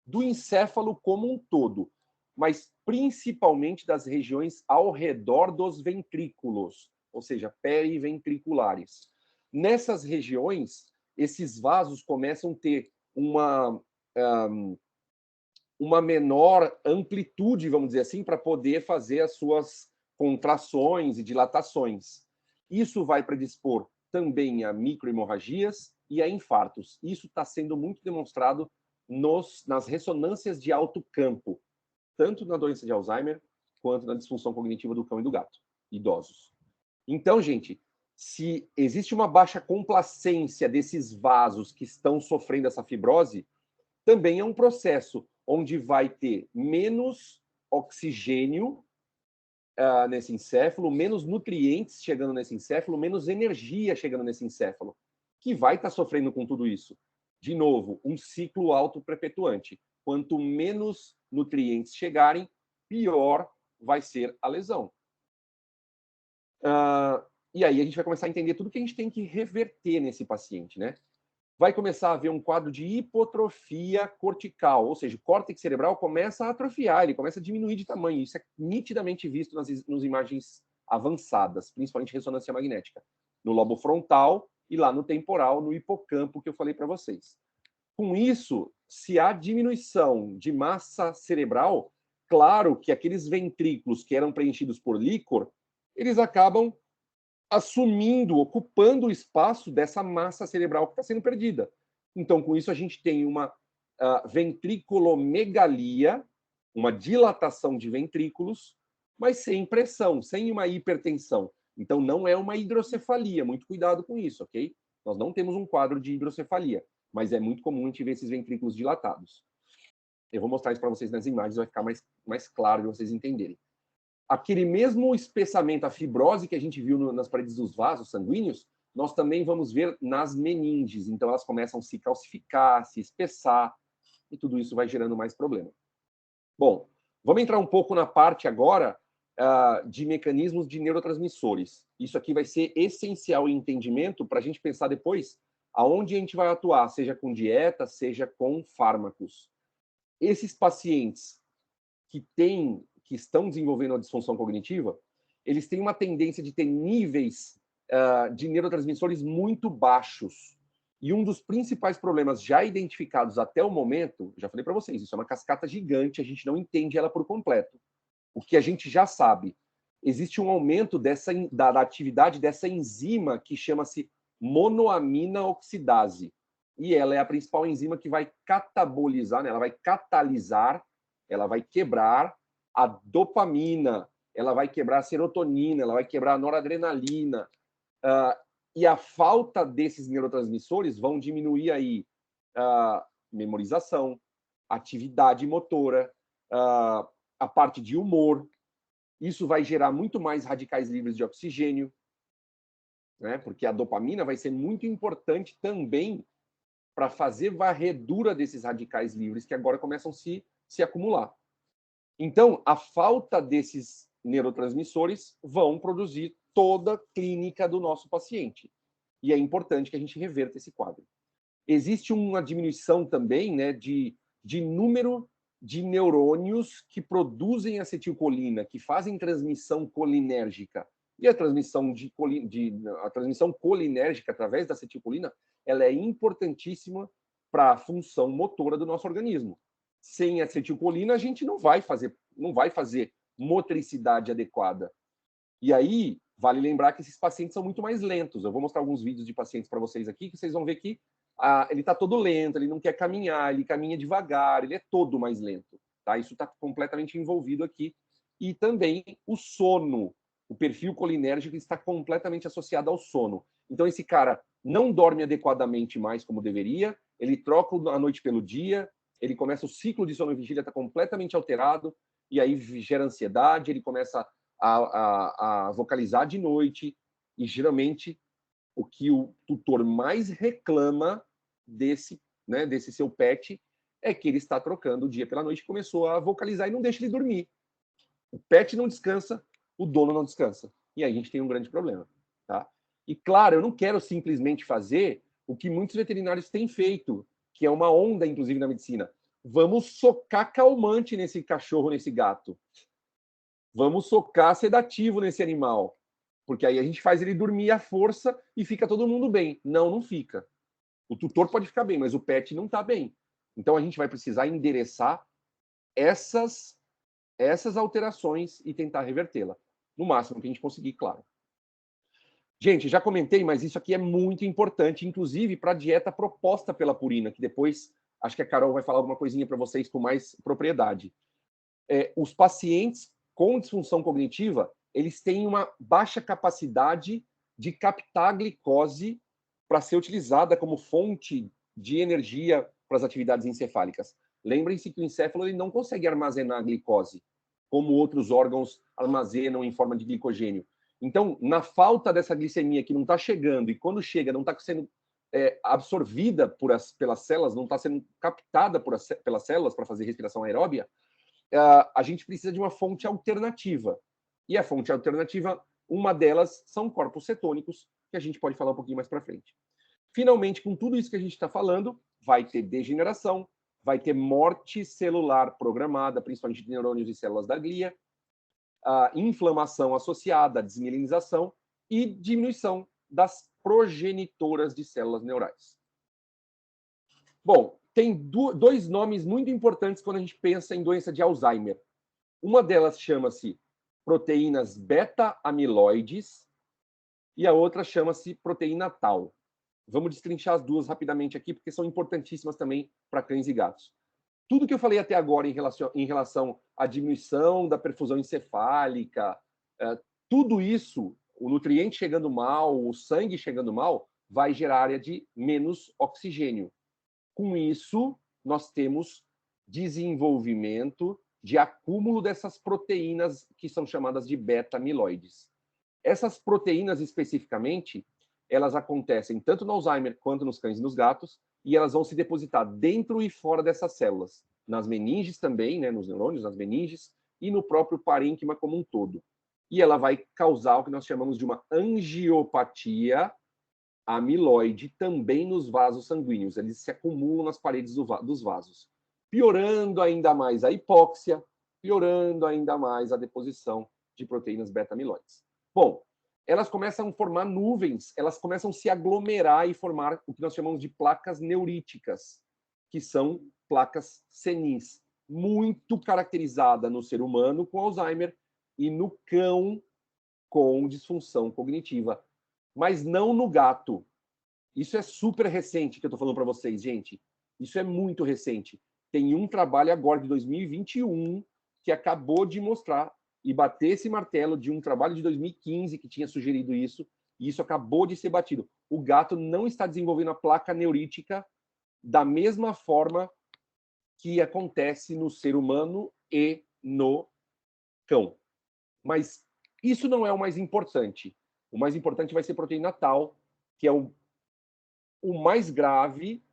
do encéfalo como um todo, mas principalmente das regiões ao redor dos ventrículos, ou seja, periventriculares. Nessas regiões, esses vasos começam a ter uma menor amplitude, vamos dizer assim, para poder fazer as suas contrações e dilatações. Isso vai predispor também a microhemorragias e a infartos. Isso está sendo muito demonstrado nas ressonâncias de alto campo, tanto na doença de Alzheimer quanto na disfunção cognitiva do cão e do gato, idosos. Então, gente, se existe uma baixa complacência desses vasos que estão sofrendo essa fibrose, também é um processo onde vai ter menos oxigênio nesse encéfalo, menos nutrientes chegando nesse encéfalo, menos energia chegando nesse encéfalo, que vai estar sofrendo com tudo isso. De novo, um ciclo autoperpetuante. Quanto menos nutrientes chegarem, pior vai ser a lesão. E aí a gente vai começar a entender tudo que a gente tem que reverter nesse paciente, né? Vai começar a haver um quadro de hipotrofia cortical, ou seja, o córtex cerebral começa a atrofiar, ele começa a diminuir de tamanho. Isso é nitidamente visto nas imagens avançadas, principalmente ressonância magnética, no lobo frontal e lá no temporal, no hipocampo, que eu falei para vocês. Com isso, se há diminuição de massa cerebral, claro que aqueles ventrículos que eram preenchidos por líquor, eles acabam assumindo, ocupando o espaço dessa massa cerebral que está sendo perdida. Então, com isso, a gente tem uma ventriculomegalia, uma dilatação de ventrículos, mas sem pressão, sem uma hipertensão. Então, não é uma hidrocefalia. Muito cuidado com isso, ok? Nós não temos um quadro de hidrocefalia, mas é muito comum a gente ver esses ventrículos dilatados. Eu vou mostrar isso para vocês nas imagens, vai ficar mais claro de vocês entenderem. Aquele mesmo espessamento, a fibrose que a gente viu nas paredes dos vasos sanguíneos, nós também vamos ver nas meninges. Então, elas começam a se calcificar, se espessar, e tudo isso vai gerando mais problema. Bom, vamos entrar um pouco na parte agora de mecanismos de neurotransmissores. Isso aqui vai ser essencial em entendimento para a gente pensar depois aonde a gente vai atuar, seja com dieta, seja com fármacos. Esses pacientes que estão desenvolvendo a disfunção cognitiva, eles têm uma tendência de ter níveis de neurotransmissores muito baixos. E um dos principais problemas já identificados até o momento, já falei para vocês, isso é uma cascata gigante, a gente não entende ela por completo. O que a gente já sabe, existe um aumento da atividade dessa enzima que chama-se monoamina oxidase. E ela é a principal enzima que vai catabolizar, né? Ela vai catalisar, ela vai quebrar a dopamina, ela vai quebrar a serotonina, ela vai quebrar a noradrenalina. E a falta desses neurotransmissores vão diminuir aí memorização, atividade motora, a parte de humor. Isso vai gerar muito mais radicais livres de oxigênio, né? Porque a dopamina vai ser muito importante também para fazer varredura desses radicais livres que agora começam a se acumular. Então, a falta desses neurotransmissores vão produzir toda a clínica do nosso paciente. E é importante que a gente reverta esse quadro. Existe uma diminuição também, né, de número de neurônios que produzem acetilcolina, que fazem transmissão colinérgica. E a transmissão colinérgica através da acetilcolina, ela é importantíssima para a função motora do nosso organismo. Sem acetilcolina, a gente não vai fazer motricidade adequada. E aí, vale lembrar que esses pacientes são muito mais lentos. Eu vou mostrar alguns vídeos de pacientes para vocês aqui, que vocês vão ver que ele está todo lento, ele não quer caminhar, ele caminha devagar, ele é todo mais lento. Tá? Isso está completamente envolvido aqui. E também o sono, o perfil colinérgico está completamente associado ao sono. Então, esse cara não dorme adequadamente mais como deveria, ele troca a noite pelo dia, ele começa o ciclo de sono e vigília, está completamente alterado, e aí gera ansiedade, ele começa a vocalizar de noite, e geralmente o que o tutor mais reclama desse seu pet é que ele está trocando o dia pela noite, começou a vocalizar e não deixa ele dormir. O pet não descansa, o dono não descansa. E aí a gente tem um grande problema. Tá? E, claro, eu não quero simplesmente fazer o que muitos veterinários têm feito, que é uma onda, inclusive, na medicina. Vamos socar calmante nesse cachorro, nesse gato. Vamos socar sedativo nesse animal. Porque aí a gente faz ele dormir à força e fica todo mundo bem. Não, não fica. O tutor pode ficar bem, mas o pet não está bem. Então a gente vai precisar endereçar essas alterações e tentar revertê-la. No máximo que a gente conseguir, claro. Gente, já comentei, mas isso aqui é muito importante, inclusive para a dieta proposta pela Purina, que depois acho que a Carol vai falar alguma coisinha para vocês com mais propriedade. Os pacientes com disfunção cognitiva, eles têm uma baixa capacidade de captar glicose para ser utilizada como fonte de energia para as atividades encefálicas. Lembrem-se que o encéfalo ele não consegue armazenar glicose, como outros órgãos armazenam em forma de glicogênio. Então, na falta dessa glicemia que não está chegando, e quando chega não está sendo absorvida pelas células, não está sendo captada pelas células para fazer respiração aeróbia, a gente precisa de uma fonte alternativa. E a fonte alternativa, uma delas são corpos cetônicos, que a gente pode falar um pouquinho mais para frente. Finalmente, com tudo isso que a gente está falando, vai ter degeneração, vai ter morte celular programada, principalmente de neurônios e células da glia, inflamação associada à desmielinização e diminuição das progenitoras de células neurais. Bom, tem dois nomes muito importantes quando a gente pensa em doença de Alzheimer. Uma delas chama-se proteínas beta-amiloides e a outra chama-se proteína tau. Vamos destrinchar as duas rapidamente aqui, porque são importantíssimas também para cães e gatos. Tudo que eu falei até agora em relação à diminuição da perfusão encefálica, tudo isso, o nutriente chegando mal, o sangue chegando mal, vai gerar área de menos oxigênio. Com isso, nós temos desenvolvimento de acúmulo dessas proteínas que são chamadas de beta-amiloides. Essas proteínas, especificamente, elas acontecem tanto no Alzheimer quanto nos cães e nos gatos, e elas vão se depositar dentro e fora dessas células, nas meninges também, né, nos neurônios, nas meninges, e no próprio parênquima como um todo. E ela vai causar o que nós chamamos de uma angiopatia amiloide também nos vasos sanguíneos. Eles se acumulam nas paredes dos vasos, piorando ainda mais a hipóxia, piorando ainda mais a deposição de proteínas beta-amiloides. Bom, elas começam a formar nuvens, elas começam a se aglomerar e formar o que nós chamamos de placas neuríticas, que são placas senis, muito caracterizada no ser humano com Alzheimer e no cão com disfunção cognitiva, mas não no gato. Isso é super recente que eu estou falando para vocês, gente. Isso é muito recente. Tem um trabalho agora de 2021 que acabou de mostrar e bater esse martelo de um trabalho de 2015 que tinha sugerido isso, e isso acabou de ser batido. O gato não está desenvolvendo a placa neurítica da mesma forma que acontece no ser humano e no cão. Mas isso não é o mais importante. O mais importante vai ser proteína tau, que é o mais grave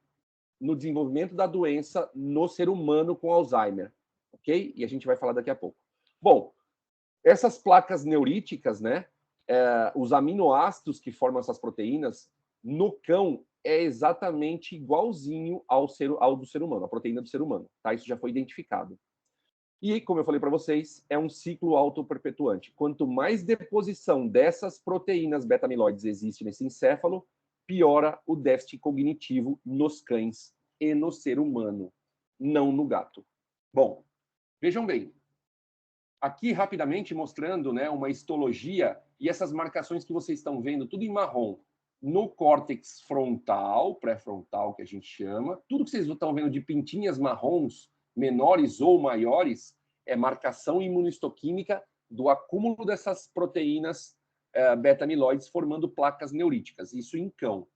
no desenvolvimento da doença no ser humano com Alzheimer, ok? E a gente vai falar daqui a pouco. Bom, essas placas neuríticas, né? Os aminoácidos que formam essas proteínas, no cão é exatamente igualzinho ao do ser humano, a proteína do ser humano, tá? Isso já foi identificado. E, como eu falei para vocês, é um ciclo autoperpetuante. Quanto mais deposição dessas proteínas beta-amiloides existe nesse encéfalo, piora o déficit cognitivo nos cães e no ser humano, não no gato. Bom, vejam bem. Aqui, rapidamente, mostrando, né, uma histologia e essas marcações que vocês estão vendo, tudo em marrom, no córtex frontal, pré-frontal, que a gente chama. Tudo que vocês estão vendo de pintinhas marrons, menores ou maiores, é marcação imunohistoquímica do acúmulo dessas proteínas beta-amiloides formando placas neuríticas, isso em cão.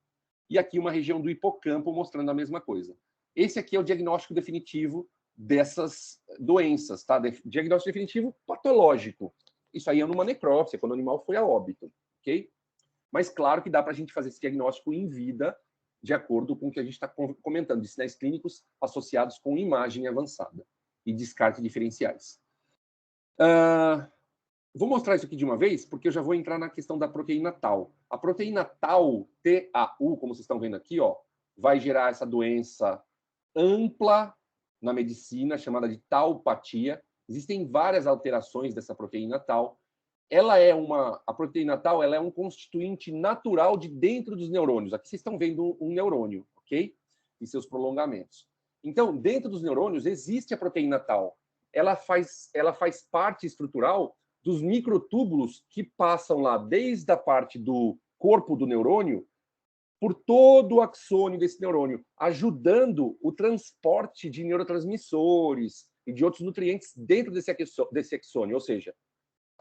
E aqui uma região do hipocampo mostrando a mesma coisa. Esse aqui é o diagnóstico definitivo dessas doenças, tá? Diagnóstico definitivo patológico. Isso aí é numa necrópsia, quando o animal foi a óbito, ok? Mas claro que dá para a gente fazer esse diagnóstico em vida, de acordo com o que a gente está comentando, de sinais clínicos associados com imagem avançada e descarte diferenciais. Vou mostrar isso aqui de uma vez, porque eu já vou entrar na questão da proteína tau. A proteína tau, TAU, como vocês estão vendo aqui, ó, vai gerar essa doença ampla na medicina, chamada de taupatia. Existem várias alterações dessa proteína tau. A proteína tau, ela é um constituinte natural de dentro dos neurônios. Aqui vocês estão vendo um neurônio, ok? E seus prolongamentos. Então, dentro dos neurônios existe a proteína tau. Ela faz parte estrutural dos microtúbulos que passam lá desde a parte do corpo do neurônio por todo o axônio desse neurônio, ajudando o transporte de neurotransmissores e de outros nutrientes dentro desse axônio, ou seja,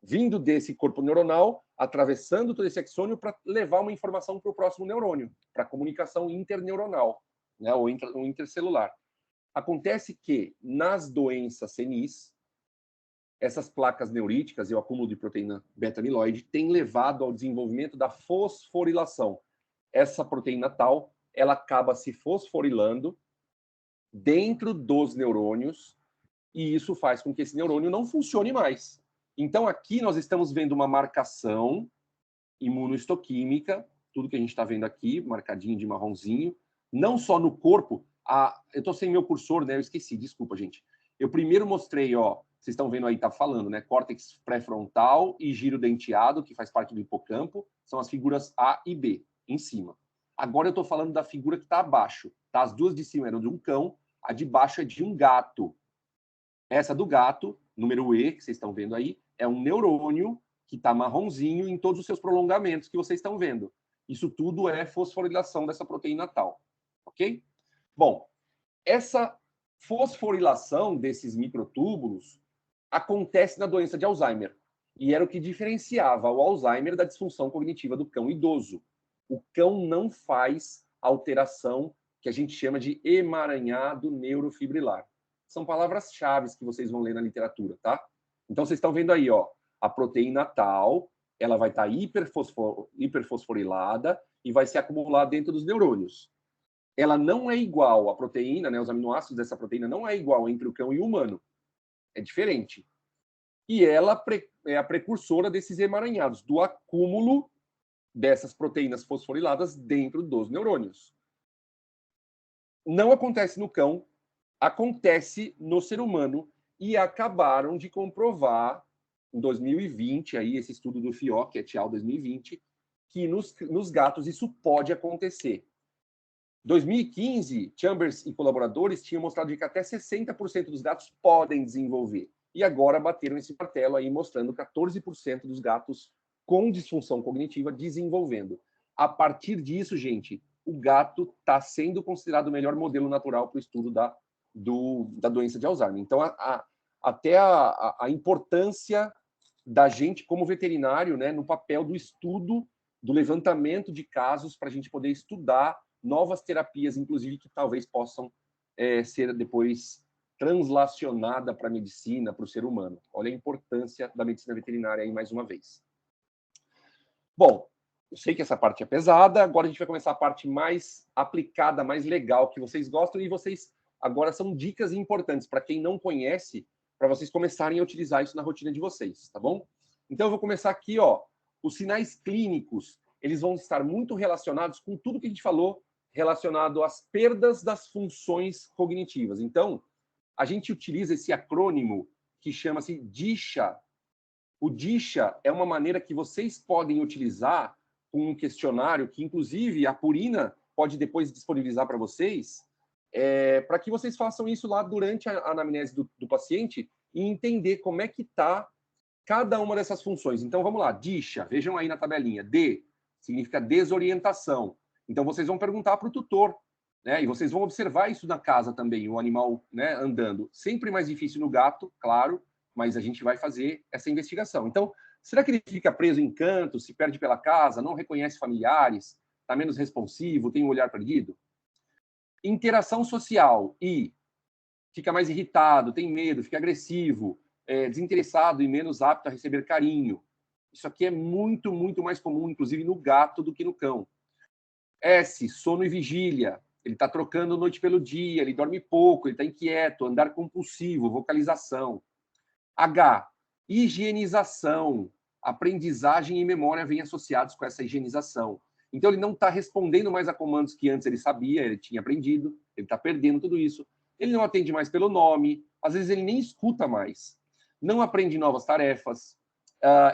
vindo desse corpo neuronal, atravessando todo esse axônio para levar uma informação para o próximo neurônio, para a comunicação interneuronal, né, ou intercelular. Acontece que nas doenças senis, essas placas neuríticas e o acúmulo de proteína beta-amiloide têm levado ao desenvolvimento da fosforilação. Essa proteína tau, ela acaba se fosforilando dentro dos neurônios e isso faz com que esse neurônio não funcione mais. Então, aqui nós estamos vendo uma marcação imunohistoquímica, tudo que a gente está vendo aqui, marcadinho de marronzinho, não só no corpo. Eu estou sem meu cursor, né? Eu esqueci, desculpa, gente. Eu primeiro mostrei, ó, vocês estão vendo aí, tá falando, né? Córtex pré-frontal e giro denteado, que faz parte do hipocampo, são as figuras A e B, em cima. Agora eu estou falando da figura que está abaixo. Tá? As duas de cima eram de um cão, a de baixo é de um gato. Essa do gato, número E, que vocês estão vendo aí, é um neurônio que está marronzinho em todos os seus prolongamentos que vocês estão vendo. Isso tudo é fosforilação dessa proteína tau, ok? Bom, essa fosforilação desses microtúbulos acontece na doença de Alzheimer. E era o que diferenciava o Alzheimer da disfunção cognitiva do cão idoso. O cão não faz alteração que a gente chama de emaranhado neurofibrilar. São palavras-chave que vocês vão ler na literatura, tá? Então, vocês estão vendo aí, ó, a proteína tau, ela vai estar hiperfosforilada e vai se acumular dentro dos neurônios. Ela não é igual, a proteína, né, os aminoácidos dessa proteína não é igual entre o cão e o humano. É diferente. E ela é a precursora desses emaranhados, do acúmulo dessas proteínas fosforiladas dentro dos neurônios. Não acontece no cão, acontece no ser humano e acabaram de comprovar em 2020, aí, esse estudo do FIOC, et al. 2020, que nos gatos isso pode acontecer. 2015, Chambers e colaboradores tinham mostrado que até 60% dos gatos podem desenvolver. E agora bateram esse martelo aí, mostrando 14% dos gatos com disfunção cognitiva desenvolvendo. A partir disso, gente, o gato está sendo considerado o melhor modelo natural para o estudo da doença de Alzheimer. Então, até a importância da gente, como veterinário, né, no papel do estudo, do levantamento de casos, para a gente poder estudar novas terapias, inclusive, que talvez possam ser depois translacionada para a medicina, para o ser humano. Olha a importância da medicina veterinária aí mais uma vez. Bom, eu sei que essa parte é pesada, agora a gente vai começar a parte mais aplicada, mais legal, que vocês gostam, e vocês agora são dicas importantes para quem não conhece, para vocês começarem a utilizar isso na rotina de vocês, tá bom? Então eu vou começar aqui, ó, os sinais clínicos, eles vão estar muito relacionados com tudo que a gente falou relacionado às perdas das funções cognitivas. Então, a gente utiliza esse acrônimo que chama-se DISHA. O DISHA é uma maneira que vocês podem utilizar com um questionário que, inclusive, a Purina pode depois disponibilizar para vocês, para que vocês façam isso lá durante a anamnese do paciente e entender como é que está cada uma dessas funções. Então, vamos lá. DISHA, vejam aí na tabelinha. D significa desorientação. Então, vocês vão perguntar para o tutor, né? E vocês vão observar isso na casa também, o animal, né, andando. Sempre mais difícil no gato, claro, mas a gente vai fazer essa investigação. Então, será que ele fica preso em canto, se perde pela casa, não reconhece familiares, está menos responsivo, tem um olhar perdido? Interação social, I, fica mais irritado, tem medo, fica agressivo, desinteressado e menos apto a receber carinho. Isso aqui é muito, muito mais comum, inclusive no gato, do que no cão. S, sono e vigília. Ele está trocando noite pelo dia, ele dorme pouco, ele está inquieto, andar compulsivo, vocalização. H, Higienização, aprendizagem e memória vêm associados com essa higienização. Então, ele não está respondendo mais a comandos que antes ele sabia, ele tinha aprendido, ele está perdendo tudo isso. Ele não atende mais pelo nome, às vezes ele nem escuta mais, não aprende novas tarefas,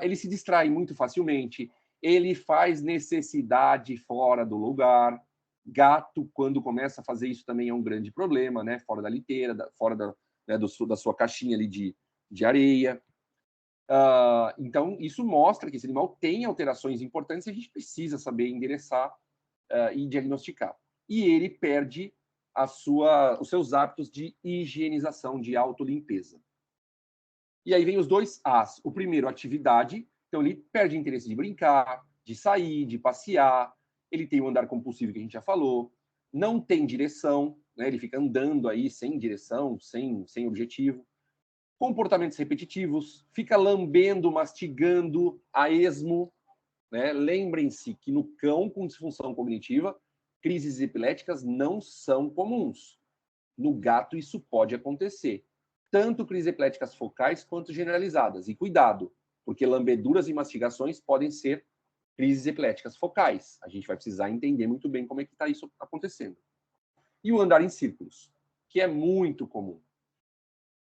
ele se distrai muito facilmente, ele faz necessidade fora do lugar. Gato, quando começa a fazer isso, também é um grande problema, né? Fora da liteira, fora da sua caixinha ali de areia. Então, isso mostra que esse animal tem alterações importantes e a gente precisa saber endereçar e diagnosticar. E ele perde os seus hábitos de higienização, de autolimpeza. E aí vem os dois As. O primeiro, atividade. Então, ele perde interesse de brincar, de sair, de passear. Ele tem o andar compulsivo que a gente já falou. Não tem direção, né? Ele fica andando aí sem direção, sem objetivo. Comportamentos repetitivos, fica lambendo, mastigando a esmo, né? Lembrem-se que no cão com disfunção cognitiva, crises epiléticas não são comuns. No gato isso pode acontecer. Tanto crises epiléticas focais quanto generalizadas. E cuidado, porque lambeduras e mastigações podem ser crises epiléticas focais. A gente vai precisar entender muito bem como é que está isso acontecendo. E o andar em círculos, que é muito comum.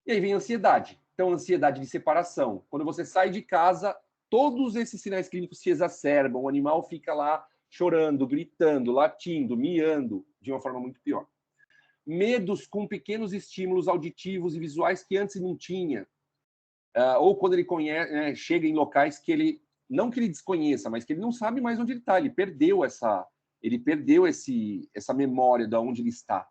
E aí vem a ansiedade. Então, ansiedade de separação. Quando você sai de casa, todos esses sinais clínicos se exacerbam. O animal fica lá chorando, gritando, latindo, miando, de uma forma muito pior. Medos com pequenos estímulos auditivos e visuais que antes não tinha. Ou quando ele chega em locais que ele, não que ele desconheça, mas que ele não sabe mais onde ele está. Ele perdeu essa memória de onde ele está.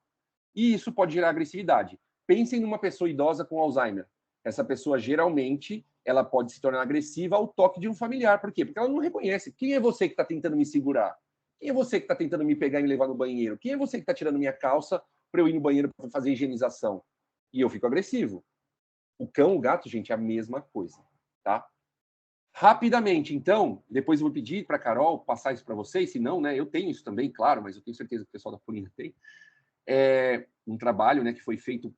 E isso pode gerar agressividade. Pensem numa pessoa idosa com Alzheimer. Essa pessoa, geralmente, ela pode se tornar agressiva ao toque de um familiar. Por quê? Porque ela não reconhece. Quem é você que está tentando me segurar? Quem é você que está tentando me pegar e me levar no banheiro? Quem é você que está tirando minha calça para eu ir no banheiro para fazer higienização? E eu fico agressivo. O cão, o gato, gente, é a mesma coisa, tá? Rapidamente, então, depois eu vou pedir para a Carol passar isso para vocês, se não, né, eu tenho isso também, claro, mas eu tenho certeza que o pessoal da Purina tem. Um trabalho, né, que foi feito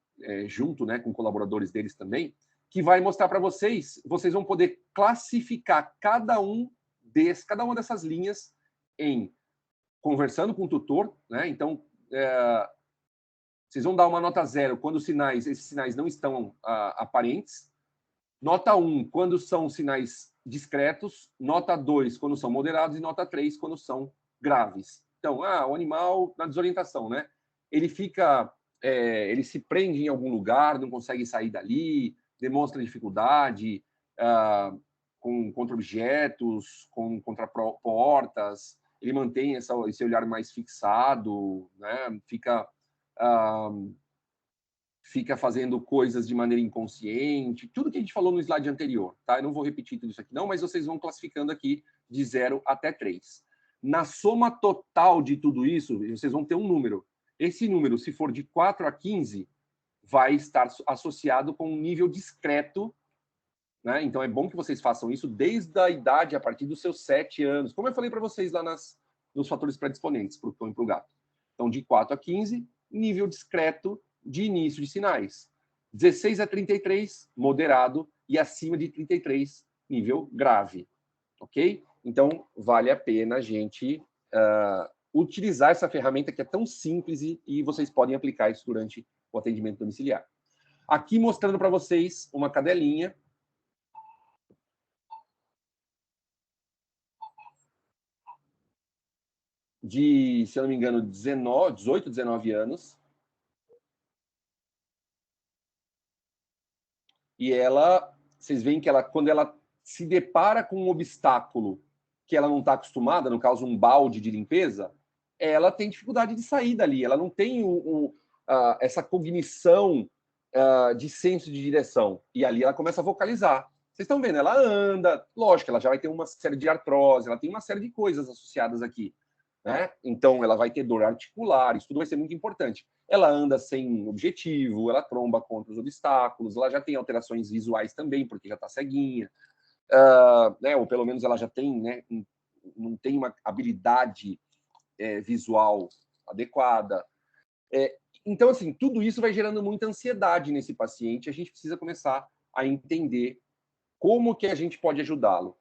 junto, né, com colaboradores deles também, que vai mostrar para vocês, vocês vão poder classificar cada uma dessas linhas em conversando com o tutor, né? Então, vocês vão dar uma nota 0 quando esses sinais não estão aparentes, nota 1 quando são sinais discretos, nota 2 quando são moderados e nota 3 quando são graves. Então, o animal na desorientação, né? Ele se prende em algum lugar, não consegue sair dali, demonstra dificuldade contra objetos, contra portas, ele mantém esse olhar mais fixado, né? Fica fazendo coisas de maneira inconsciente, tudo que a gente falou no slide anterior, tá? Eu não vou repetir tudo isso aqui não, mas vocês vão classificando aqui de 0 até 3. Na soma total de tudo isso, vocês vão ter um número. Esse número, se for de 4 a 15, vai estar associado com um nível discreto, né? Então é bom que vocês façam isso desde a idade, a partir dos seus 7 anos, como eu falei para vocês lá nos fatores predisponentes para o cão e para o gato. Então, de 4 a 15, nível discreto de início de sinais. 16 a 33, moderado, e acima de 33, nível grave. Ok? Então, vale a pena a gente utilizar essa ferramenta que é tão simples e vocês podem aplicar isso durante o atendimento domiciliar. Aqui mostrando para vocês uma cadelinha de, se eu não me engano, 18, 19 anos. E vocês veem que quando ela se depara com um obstáculo que ela não está acostumada, no caso um balde de limpeza, ela tem dificuldade de sair dali, ela não tem essa cognição de senso de direção. E ali ela começa a vocalizar. Vocês estão vendo, ela anda, lógico, ela já vai ter uma série de artrose, ela tem uma série de coisas associadas aqui, né? Então, ela vai ter dor articular, isso tudo vai ser muito importante. Ela anda sem objetivo, ela tromba contra os obstáculos, ela já tem alterações visuais também, porque já está ceguinha, né? Ou pelo menos ela já tem, né? Não tem uma habilidade visual adequada. Então, assim, tudo isso vai gerando muita ansiedade nesse paciente. A gente precisa começar a entender Como que a gente pode ajudá-lo?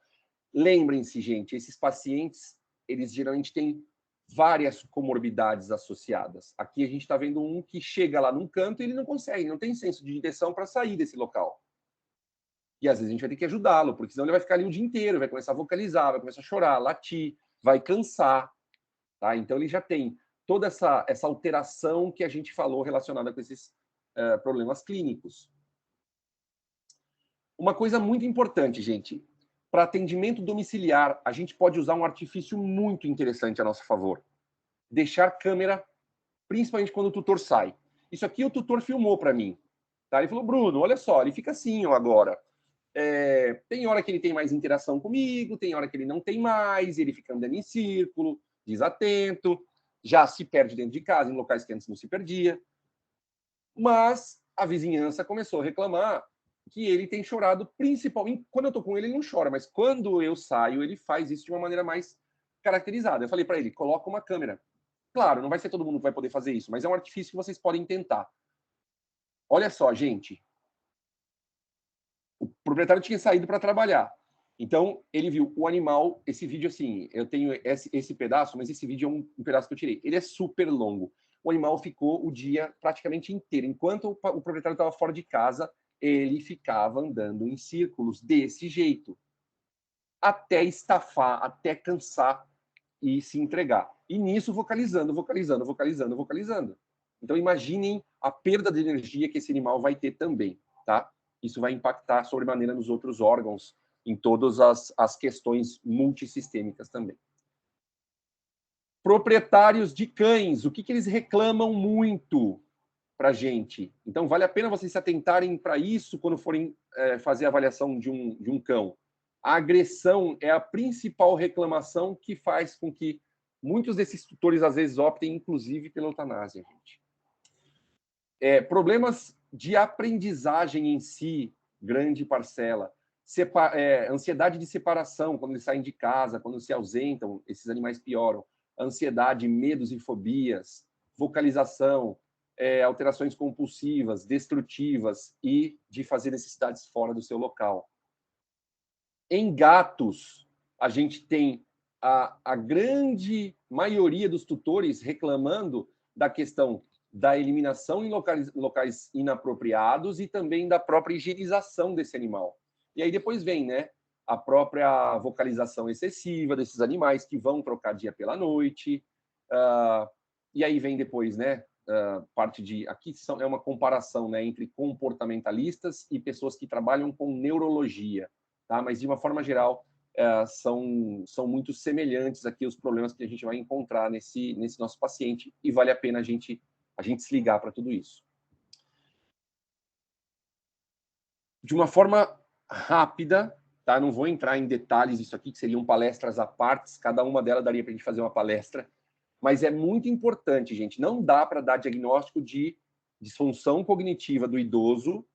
Lembrem-se, gente, esses pacientes, eles geralmente têm várias comorbidades associadas. Aqui a gente está vendo um que chega lá num canto e ele não consegue, não tem senso de direção para sair desse local. E às vezes a gente vai ter que ajudá-lo, porque senão ele vai ficar ali o dia inteiro, vai começar a vocalizar, vai começar a chorar, latir, vai cansar. Tá? Então ele já tem toda essa alteração que a gente falou relacionada com esses problemas clínicos. Uma coisa muito importante, gente, para atendimento domiciliar, a gente pode usar um artifício muito interessante a nosso favor. Deixar câmera, principalmente quando o tutor sai. Isso aqui o tutor filmou para mim. Tá? Ele falou, Bruno, olha só, ele fica assim ó, agora. Tem hora que ele tem mais interação comigo, tem hora que ele não tem mais, ele fica andando em círculo, desatento, já se perde dentro de casa, em locais que antes não se perdia. Mas a vizinhança começou a reclamar que ele tem chorado, principalmente quando eu estou com ele, ele não chora, mas quando eu saio, ele faz isso de uma maneira mais caracterizada. Eu falei para ele, coloca uma câmera. Claro, não vai ser todo mundo que vai poder fazer isso, mas é um artifício que vocês podem tentar. Olha só, gente. O proprietário tinha saído para trabalhar. Então, ele viu o animal, esse vídeo assim, eu tenho esse pedaço, mas esse vídeo é um pedaço que eu tirei. Ele é super longo. O animal ficou o dia praticamente inteiro. Enquanto o proprietário estava fora de casa, ele ficava andando em círculos desse jeito. Até estafar, até cansar e se entregar. E nisso, vocalizando. Então, imaginem a perda de energia que esse animal vai ter também, tá? Isso vai impactar sobremaneira nos outros órgãos, em todas as questões multissistêmicas também. Proprietários de cães, o que eles reclamam muito para a gente? Então, vale a pena vocês se atentarem para isso quando forem fazer a avaliação de um cão. A agressão é a principal reclamação que faz com que muitos desses tutores, às vezes, optem, inclusive, pela eutanásia, gente. Problemas de aprendizagem em si, grande parcela. Ansiedade de separação, quando eles saem de casa, quando se ausentam, esses animais pioram. Ansiedade, medos e fobias, vocalização, alterações compulsivas, destrutivas e de fazer necessidades fora do seu local. Em gatos, a gente tem a grande maioria dos tutores reclamando da questão da eliminação em locais inapropriados e também da própria higienização desse animal. E aí depois vem, né, a própria vocalização excessiva desses animais que vão trocar dia pela noite. E aí vem depois, né, parte de... Aqui é uma comparação, né, entre comportamentalistas e pessoas que trabalham com neurologia, tá? Mas de uma forma geral, são muito semelhantes aqui os problemas que a gente vai encontrar nesse nosso paciente e vale a pena a gente se ligar para tudo isso. De uma forma rápida, tá? Não vou entrar em detalhes disso aqui, que seriam palestras à parte, cada uma delas daria para a gente fazer uma palestra, mas é muito importante, gente, não dá para dar diagnóstico de disfunção cognitiva do idoso,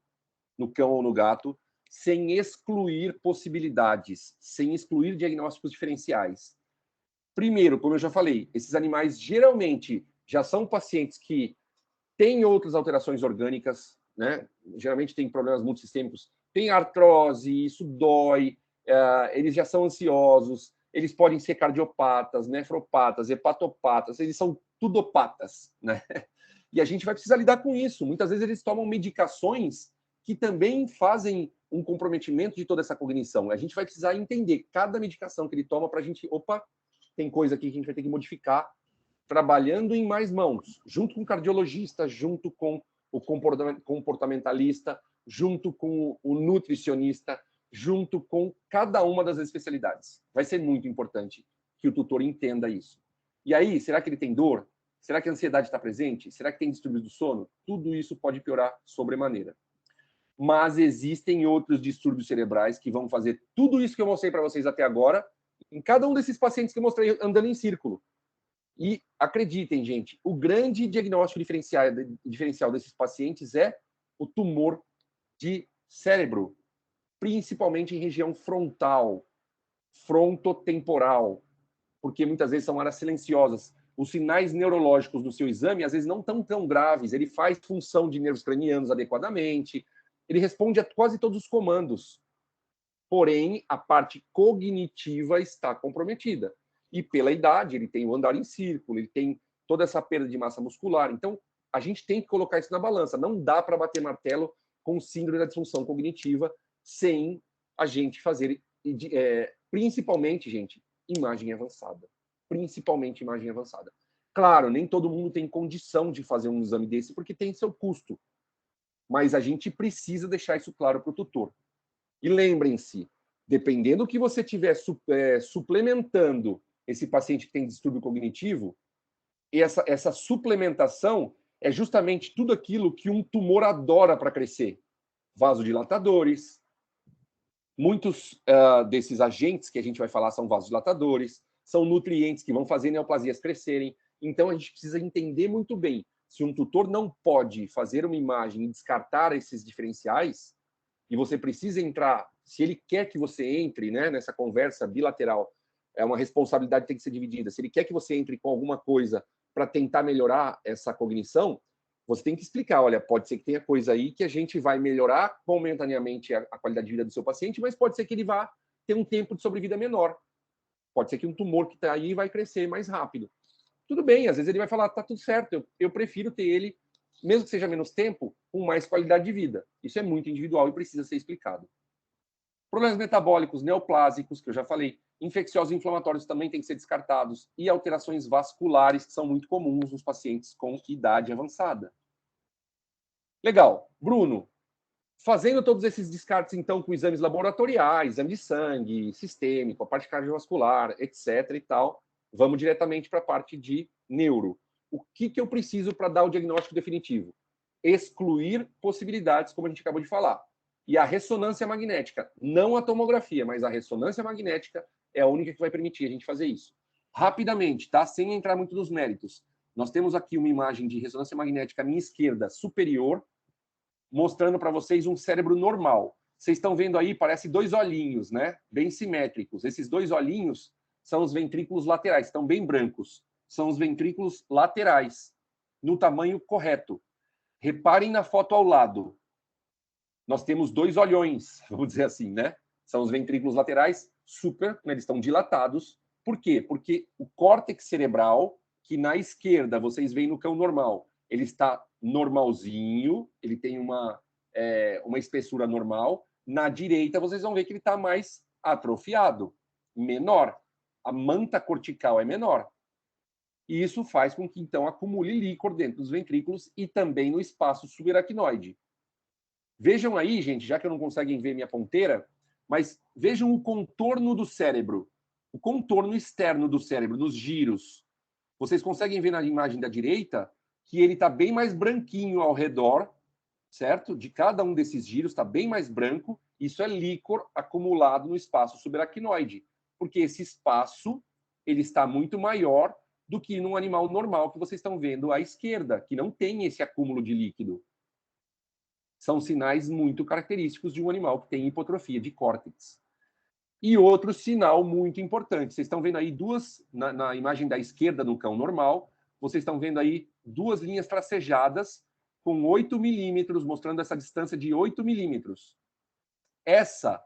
no cão ou no gato, sem excluir possibilidades, sem excluir diagnósticos diferenciais. Primeiro, como eu já falei, esses animais geralmente já são pacientes que têm outras alterações orgânicas, né? Geralmente tem problemas multissistêmicos, tem artrose, isso dói, eles já são ansiosos, eles podem ser cardiopatas, nefropatas, hepatopatas, eles são tudopatas, né? E a gente vai precisar lidar com isso. Muitas vezes eles tomam medicações que também fazem um comprometimento de toda essa cognição. A gente vai precisar entender cada medicação que ele toma para a gente... Opa, tem coisa aqui que a gente vai ter que modificar, trabalhando em mais mãos, junto com o cardiologista, junto com o comportamentalista, junto com o nutricionista, junto com cada uma das especialidades. Vai ser muito importante que o tutor entenda isso. E aí, será que ele tem dor? Será que a ansiedade está presente? Será que tem distúrbio do sono? Tudo isso pode piorar sobremaneira. Mas existem outros distúrbios cerebrais que vão fazer tudo isso que eu mostrei para vocês até agora, em cada um desses pacientes que eu mostrei andando em círculo. E acreditem, gente, o grande diagnóstico diferencial desses pacientes é o tumor de cérebro, principalmente em região frontal, frontotemporal, porque muitas vezes são áreas silenciosas. Os sinais neurológicos do seu exame, às vezes, não estão tão graves. Ele faz função de nervos cranianos adequadamente, ele responde a quase todos os comandos. porém a parte cognitiva está comprometida. E pela idade, ele tem o andar em círculo, ele tem toda essa perda de massa muscular. Então, a gente tem que colocar isso na balança. Não dá para bater martelo com síndrome da disfunção cognitiva sem a gente fazer, principalmente, gente, imagem avançada. Principalmente imagem avançada. Claro, nem todo mundo tem condição de fazer um exame desse, porque tem seu custo. Mas a gente precisa deixar isso claro para o tutor. E lembrem-se, dependendo do que você estiver suplementando esse paciente que tem distúrbio cognitivo, essa suplementação é justamente tudo aquilo que um tumor adora para crescer. Vasodilatadores. Muitos desses agentes que a gente vai falar são vasodilatadores, são nutrientes que vão fazer neoplasias crescerem. Então, a gente precisa entender muito bem se um tutor não pode fazer uma imagem e descartar esses diferenciais, e você precisa entrar, se ele quer que você entre, né, nessa conversa bilateral, é uma responsabilidade que tem que ser dividida. Se ele quer que você entre com alguma coisa para tentar melhorar essa cognição, você tem que explicar, olha, pode ser que tenha coisa aí que a gente vai melhorar momentaneamente a qualidade de vida do seu paciente, mas pode ser que ele vá ter um tempo de sobrevida menor. Pode ser que um tumor que está aí vai crescer mais rápido. Tudo bem, às vezes ele vai falar, tá tudo certo, eu prefiro ter ele, mesmo que seja menos tempo, com mais qualidade de vida. Isso é muito individual e precisa ser explicado. Problemas metabólicos, neoplásicos, que eu já falei, infecciosos e inflamatórios também têm que ser descartados, e alterações vasculares, que são muito comuns nos pacientes com idade avançada. Legal. Bruno, fazendo todos esses descartes, então, com exames laboratoriais, exame de sangue, sistêmico, a parte cardiovascular, etc. e tal, vamos diretamente para a parte de neuro. O que eu preciso para dar o diagnóstico definitivo? Excluir possibilidades, como a gente acabou de falar. E a ressonância magnética, não a tomografia, mas a ressonância magnética é a única que vai permitir a gente fazer isso. Rapidamente, tá? Sem entrar muito nos méritos. Nós temos aqui uma imagem de ressonância magnética à minha esquerda superior, mostrando para vocês um cérebro normal. Vocês estão vendo aí, parece dois olhinhos, né? Bem simétricos. Esses dois olhinhos são os ventrículos laterais, estão bem brancos. São os ventrículos laterais, no tamanho correto. Reparem na foto ao lado. Nós temos dois olhões, vamos dizer assim, né? São os ventrículos laterais super, né? Eles estão dilatados. Por quê? Porque o córtex cerebral, que na esquerda vocês veem no cão normal, ele está normalzinho, ele tem uma espessura normal. Na direita, vocês vão ver que ele está mais atrofiado, menor. A manta cortical é menor. E isso faz com que, então, acumule líquor dentro dos ventrículos e também no espaço subaracnoide. Vejam aí, gente, já que não conseguem ver minha ponteira, mas vejam o contorno do cérebro, o contorno externo do cérebro, nos giros. Vocês conseguem ver na imagem da direita que ele está bem mais branquinho ao redor, certo? De cada um desses giros está bem mais branco. Isso é líquor acumulado no espaço subaracnoide, porque esse espaço ele está muito maior do que num animal normal que vocês estão vendo à esquerda, que não tem esse acúmulo de líquido. São sinais muito característicos de um animal que tem hipotrofia de córtex. E outro sinal muito importante, vocês estão vendo aí duas, na imagem da esquerda no cão normal, vocês estão vendo aí duas linhas tracejadas com 8 milímetros, mostrando essa distância de 8 milímetros. Essa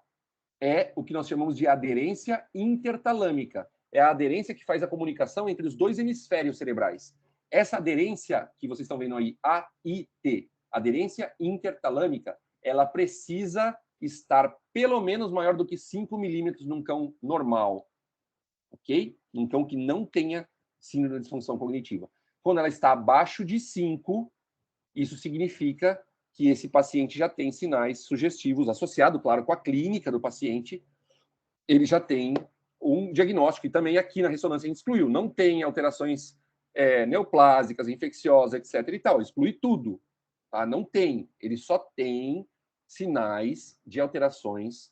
é o que nós chamamos de aderência intertalâmica. É a aderência que faz a comunicação entre os dois hemisférios cerebrais. Essa aderência que vocês estão vendo aí, AIT, aderência intertalâmica, ela precisa estar pelo menos maior do que 5 milímetros num cão normal, ok? Num cão que não tenha síndrome da disfunção cognitiva. Quando ela está abaixo de 5, isso significa que esse paciente já tem sinais sugestivos, associado, claro, com a clínica do paciente, ele já tem um diagnóstico, e também aqui na ressonância a gente excluiu, não tem alterações neoplásicas, infecciosas, etc. e tal, exclui tudo. Tá? Não tem, ele só tem sinais de alterações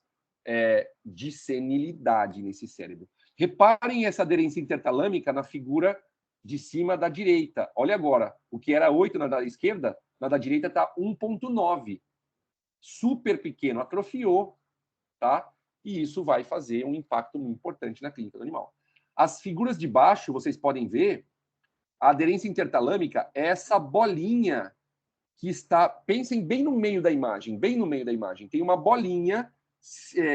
de senilidade nesse cérebro. Reparem essa aderência intertalâmica na figura de cima da direita. Olha agora, o que era 8 na da esquerda, na da direita está 1,9. Super pequeno, atrofiou, tá? E isso vai fazer um impacto muito importante na clínica do animal. As figuras de baixo, vocês podem ver, a aderência intertalâmica é essa bolinha que está, pensem bem no meio da imagem, bem no meio da imagem. Tem uma bolinha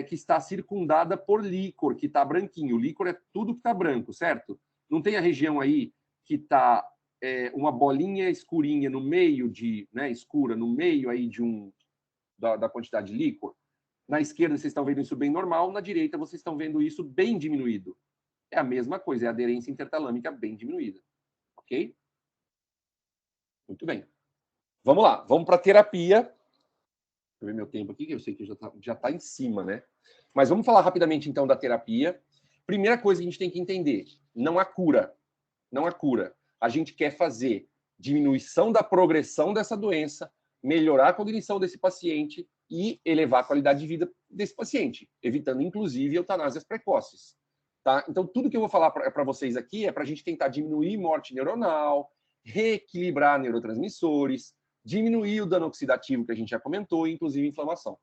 que está circundada por líquor, que está branquinho. O líquor é tudo que está branco, certo? Não tem a região aí que está uma bolinha escurinha no meio escura, no meio aí da quantidade de líquor? Na esquerda vocês estão vendo isso bem normal, na direita vocês estão vendo isso bem diminuído. É a mesma coisa, é a aderência intertalâmica bem diminuída. Ok? Muito bem. Vamos lá, vamos para a terapia. Deixa eu ver meu tempo aqui, que eu sei que já tá em cima, né? Mas vamos falar rapidamente, então, da terapia. Primeira coisa que a gente tem que entender, não há cura. Não há cura. A gente quer fazer diminuição da progressão dessa doença, melhorar a cognição desse paciente e elevar a qualidade de vida desse paciente, evitando, inclusive, eutanásias precoces. Tá? Então, tudo que eu vou falar para vocês aqui é para a gente tentar diminuir morte neuronal, reequilibrar neurotransmissores, diminuir o dano oxidativo que a gente já comentou, inclusive inflamação.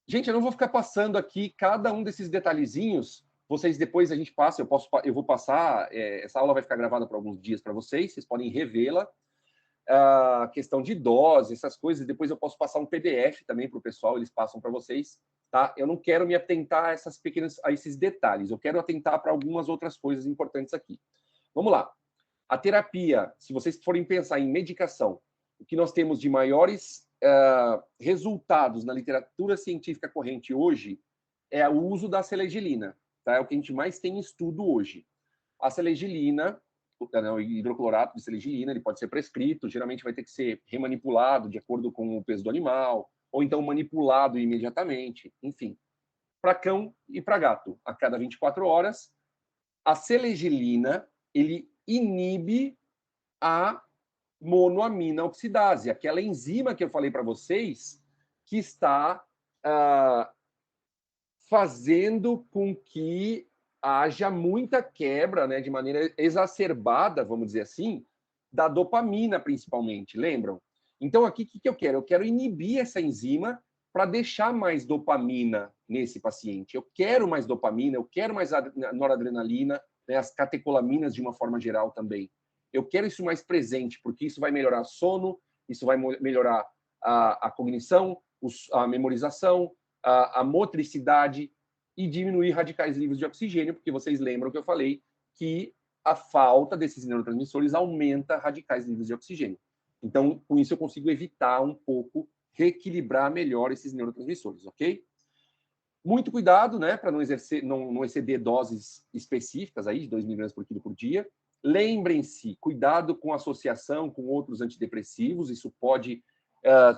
Gente, eu não vou ficar passando aqui cada um desses detalhezinhos. Vocês depois a gente passa, eu vou passar, essa aula vai ficar gravada por alguns dias para vocês podem revê-la. A questão de dose, essas coisas, depois eu posso passar um PDF também para o pessoal, eles passam para vocês, tá? Eu não quero me atentar a esses detalhes, eu quero atentar para algumas outras coisas importantes aqui. Vamos lá. A terapia, se vocês forem pensar em medicação, o que nós temos de maiores resultados na literatura científica corrente hoje é o uso da selegiline. Tá? É o que a gente mais tem em estudo hoje. A selegiline, o hidroclorato de selegiline, ele pode ser prescrito, geralmente vai ter que ser remanipulado de acordo com o peso do animal, ou então manipulado imediatamente, enfim. Para cão e para gato, a cada 24 horas, a selegiline, ele inibe a monoamina oxidase, aquela enzima que eu falei para vocês, que está fazendo com que haja muita quebra, né, de maneira exacerbada, vamos dizer assim, da dopamina, principalmente, lembram? Então, aqui, o que eu quero? Eu quero inibir essa enzima para deixar mais dopamina nesse paciente. Eu quero mais dopamina, eu quero mais noradrenalina, né, as catecolaminas de uma forma geral também. Eu quero isso mais presente, porque isso vai melhorar sono, isso vai melhorar a cognição, a memorização, a motricidade e diminuir radicais livres de oxigênio, porque vocês lembram que eu falei que a falta desses neurotransmissores aumenta radicais livres de oxigênio. Então, com isso eu consigo evitar um pouco, reequilibrar melhor esses neurotransmissores, ok? Muito cuidado, né, para não exceder doses específicas aí, de 2 mg por quilo por dia. Lembrem-se, cuidado com associação com outros antidepressivos, isso pode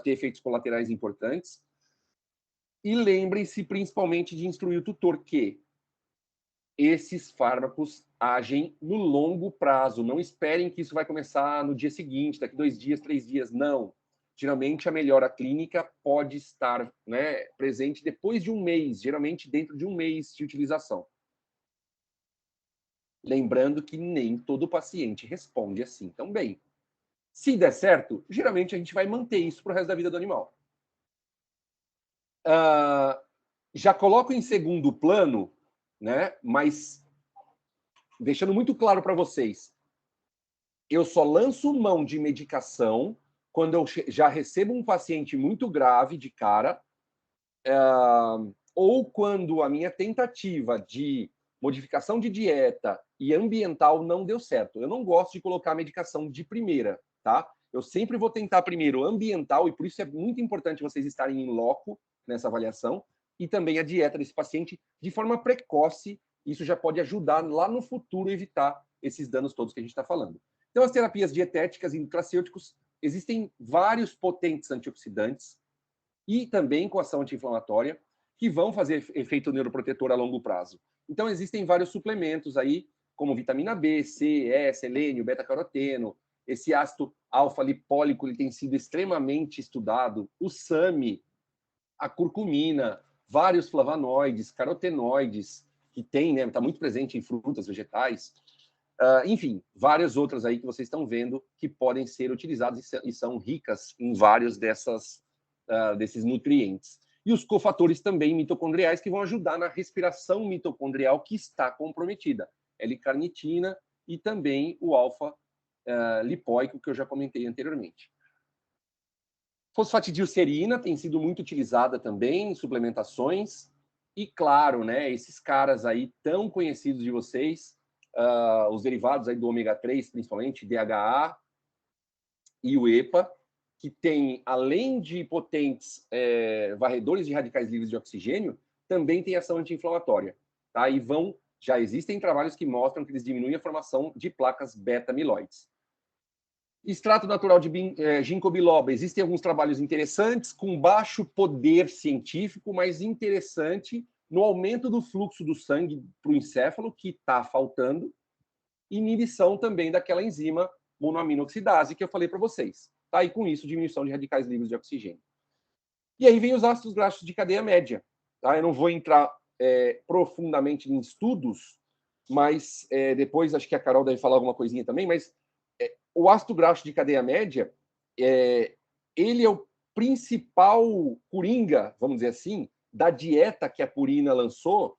ter efeitos colaterais importantes. E lembrem-se principalmente de instruir o tutor que esses fármacos agem no longo prazo. Não esperem que isso vai começar no dia seguinte, daqui 2 dias, 3 dias. Não. Geralmente, a melhora clínica pode estar, né, presente depois de 1 mês, geralmente dentro de 1 mês de utilização. Lembrando que nem todo paciente responde assim tão bem. Se der certo, geralmente a gente vai manter isso para o resto da vida do animal. Já coloco em segundo plano, né, mas deixando muito claro para vocês, eu só lanço mão de medicação quando eu já recebo um paciente muito grave de cara, ou quando a minha tentativa de modificação de dieta e ambiental não deu certo. Eu não gosto de colocar medicação de primeira, tá? Eu sempre vou tentar primeiro ambiental, e por isso é muito importante vocês estarem em loco nessa avaliação, e também a dieta desse paciente de forma precoce. Isso já pode ajudar lá no futuro a evitar esses danos todos que a gente está falando. Então, as terapias dietéticas e nutracêuticos, existem vários potentes antioxidantes e também com ação anti-inflamatória que vão fazer efeito neuroprotetor a longo prazo. Então, existem vários suplementos aí, como vitamina B, C, E, selênio, beta-caroteno, esse ácido alfa-lipólico ele tem sido extremamente estudado, o SAMe, a curcumina, vários flavonoides, carotenoides, que tem, né, está muito presente em frutas, vegetais, enfim, várias outras aí que vocês estão vendo que podem ser utilizadas e são ricas em vários desses nutrientes. E os cofatores também mitocondriais que vão ajudar na respiração mitocondrial que está comprometida. L-carnitina e também o alfa-lipóico que eu já comentei anteriormente. Fosfatidilcerina tem sido muito utilizada também em suplementações. E, claro, né, esses caras aí tão conhecidos de vocês, os derivados aí do ômega 3, principalmente, DHA e o EPA, que tem, além de potentes varredores de radicais livres de oxigênio, também tem ação anti-inflamatória. Tá? E já existem trabalhos que mostram que eles diminuem a formação de placas beta-amiloides. Extrato natural de ginkgo biloba. Existem alguns trabalhos interessantes, com baixo poder científico, mas interessante no aumento do fluxo do sangue para o encéfalo, que está faltando, e inibição também daquela enzima monoaminoxidase que eu falei para vocês. Tá? E com isso, diminuição de radicais livres de oxigênio. E aí vem os ácidos graxos de cadeia média. Tá? Eu não vou entrar profundamente em estudos, mas depois acho que a Carol deve falar alguma coisinha também, mas o ácido graxo de cadeia média, ele é o principal coringa, vamos dizer assim, da dieta que a Purina lançou,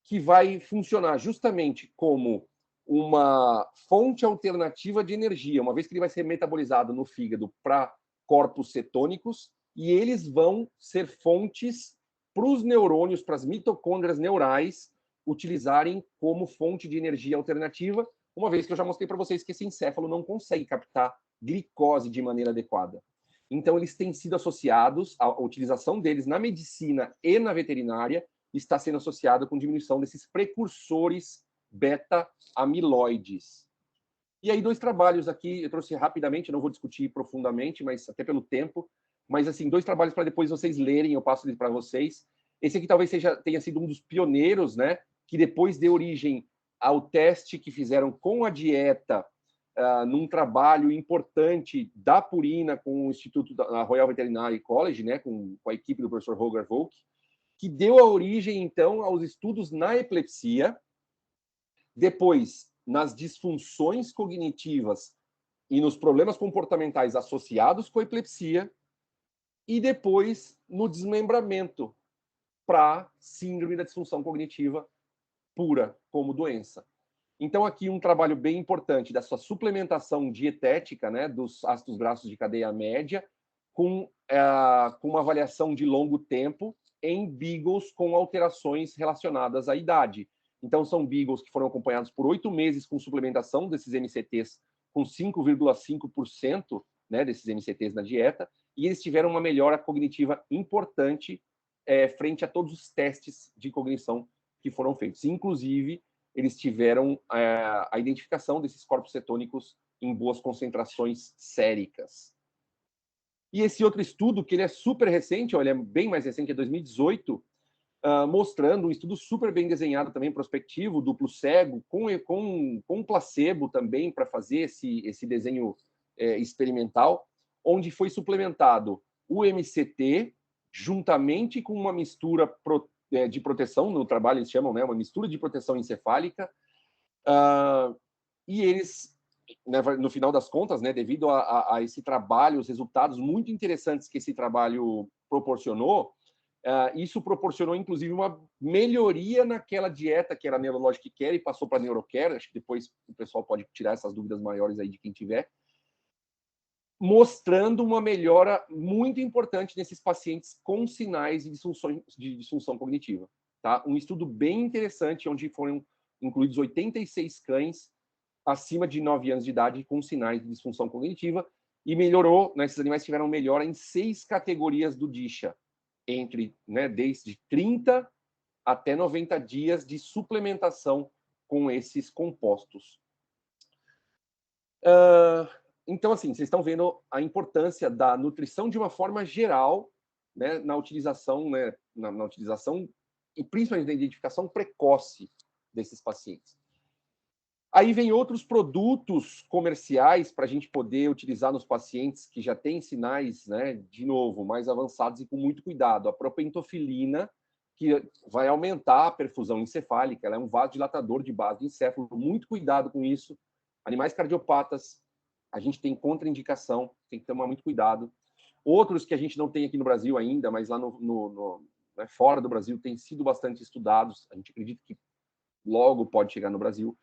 que vai funcionar justamente como uma fonte alternativa de energia, uma vez que ele vai ser metabolizado no fígado para corpos cetônicos, e eles vão ser fontes para os neurônios, para as mitocôndrias neurais, utilizarem como fonte de energia alternativa, uma vez que eu já mostrei para vocês que esse encéfalo não consegue captar glicose de maneira adequada. Então, eles têm sido associados, a utilização deles na medicina e na veterinária está sendo associada com diminuição desses precursores beta-amiloides. E aí, 2 trabalhos aqui, eu trouxe rapidamente, não vou discutir profundamente, mas até pelo tempo, mas assim, 2 trabalhos para depois vocês lerem, eu passo eles para vocês. Esse aqui talvez tenha sido um dos pioneiros, né, que depois deu origem ao teste que fizeram com a dieta, num trabalho importante da Purina com o Instituto da Royal Veterinary College, né, com a equipe do professor Roger Volk, que deu a origem, então, aos estudos na epilepsia, depois nas disfunções cognitivas e nos problemas comportamentais associados com a epilepsia, e depois no desmembramento para síndrome da disfunção cognitiva pura como doença. Então, aqui um trabalho bem importante dessa suplementação dietética, né, dos ácidos graxos de cadeia média, com uma avaliação de longo tempo em beagles com alterações relacionadas à idade. Então, são beagles que foram acompanhados por 8 meses com suplementação desses MCTs com 5,5%, né, desses MCTs na dieta, e eles tiveram uma melhora cognitiva importante frente a todos os testes de cognição que foram feitos. Inclusive, eles tiveram a identificação desses corpos cetônicos em boas concentrações séricas. E esse outro estudo, que ele é super recente, ele é bem mais recente, é 2018, mostrando um estudo super bem desenhado também, prospectivo, duplo cego, com placebo também, para fazer esse desenho experimental, onde foi suplementado o MCT, juntamente com uma mistura de proteção, no trabalho eles chamam, né, uma mistura de proteção encefálica, e eles, né, no final das contas, né, devido a esse trabalho, os resultados muito interessantes que esse trabalho proporcionou, isso proporcionou, inclusive, uma melhoria naquela dieta que era Neurologic Care e passou para Neurocare. Acho que depois o pessoal pode tirar essas dúvidas maiores aí de quem tiver, mostrando uma melhora muito importante nesses pacientes com sinais de disfunção cognitiva. Tá? Um estudo bem interessante, onde foram incluídos 86 cães acima de 9 anos de idade com sinais de disfunção cognitiva, e melhorou, né, esses animais tiveram melhora em 6 categorias do DISHA, desde 30 até 90 dias de suplementação com esses compostos. Então, assim, vocês estão vendo a importância da nutrição de uma forma geral, né, na utilização, né, na utilização e principalmente na identificação precoce desses pacientes. Aí vem outros produtos comerciais para a gente poder utilizar nos pacientes que já têm sinais, né, de novo, mais avançados e com muito cuidado. A propentofilina, que vai aumentar a perfusão encefálica, ela é um vasodilatador de base do encéfalo, muito cuidado com isso. Animais cardiopatas, a gente tem contraindicação, tem que tomar muito cuidado. Outros que a gente não tem aqui no Brasil ainda, mas lá né, fora do Brasil, têm sido bastante estudados, a gente acredita que logo pode chegar no Brasil.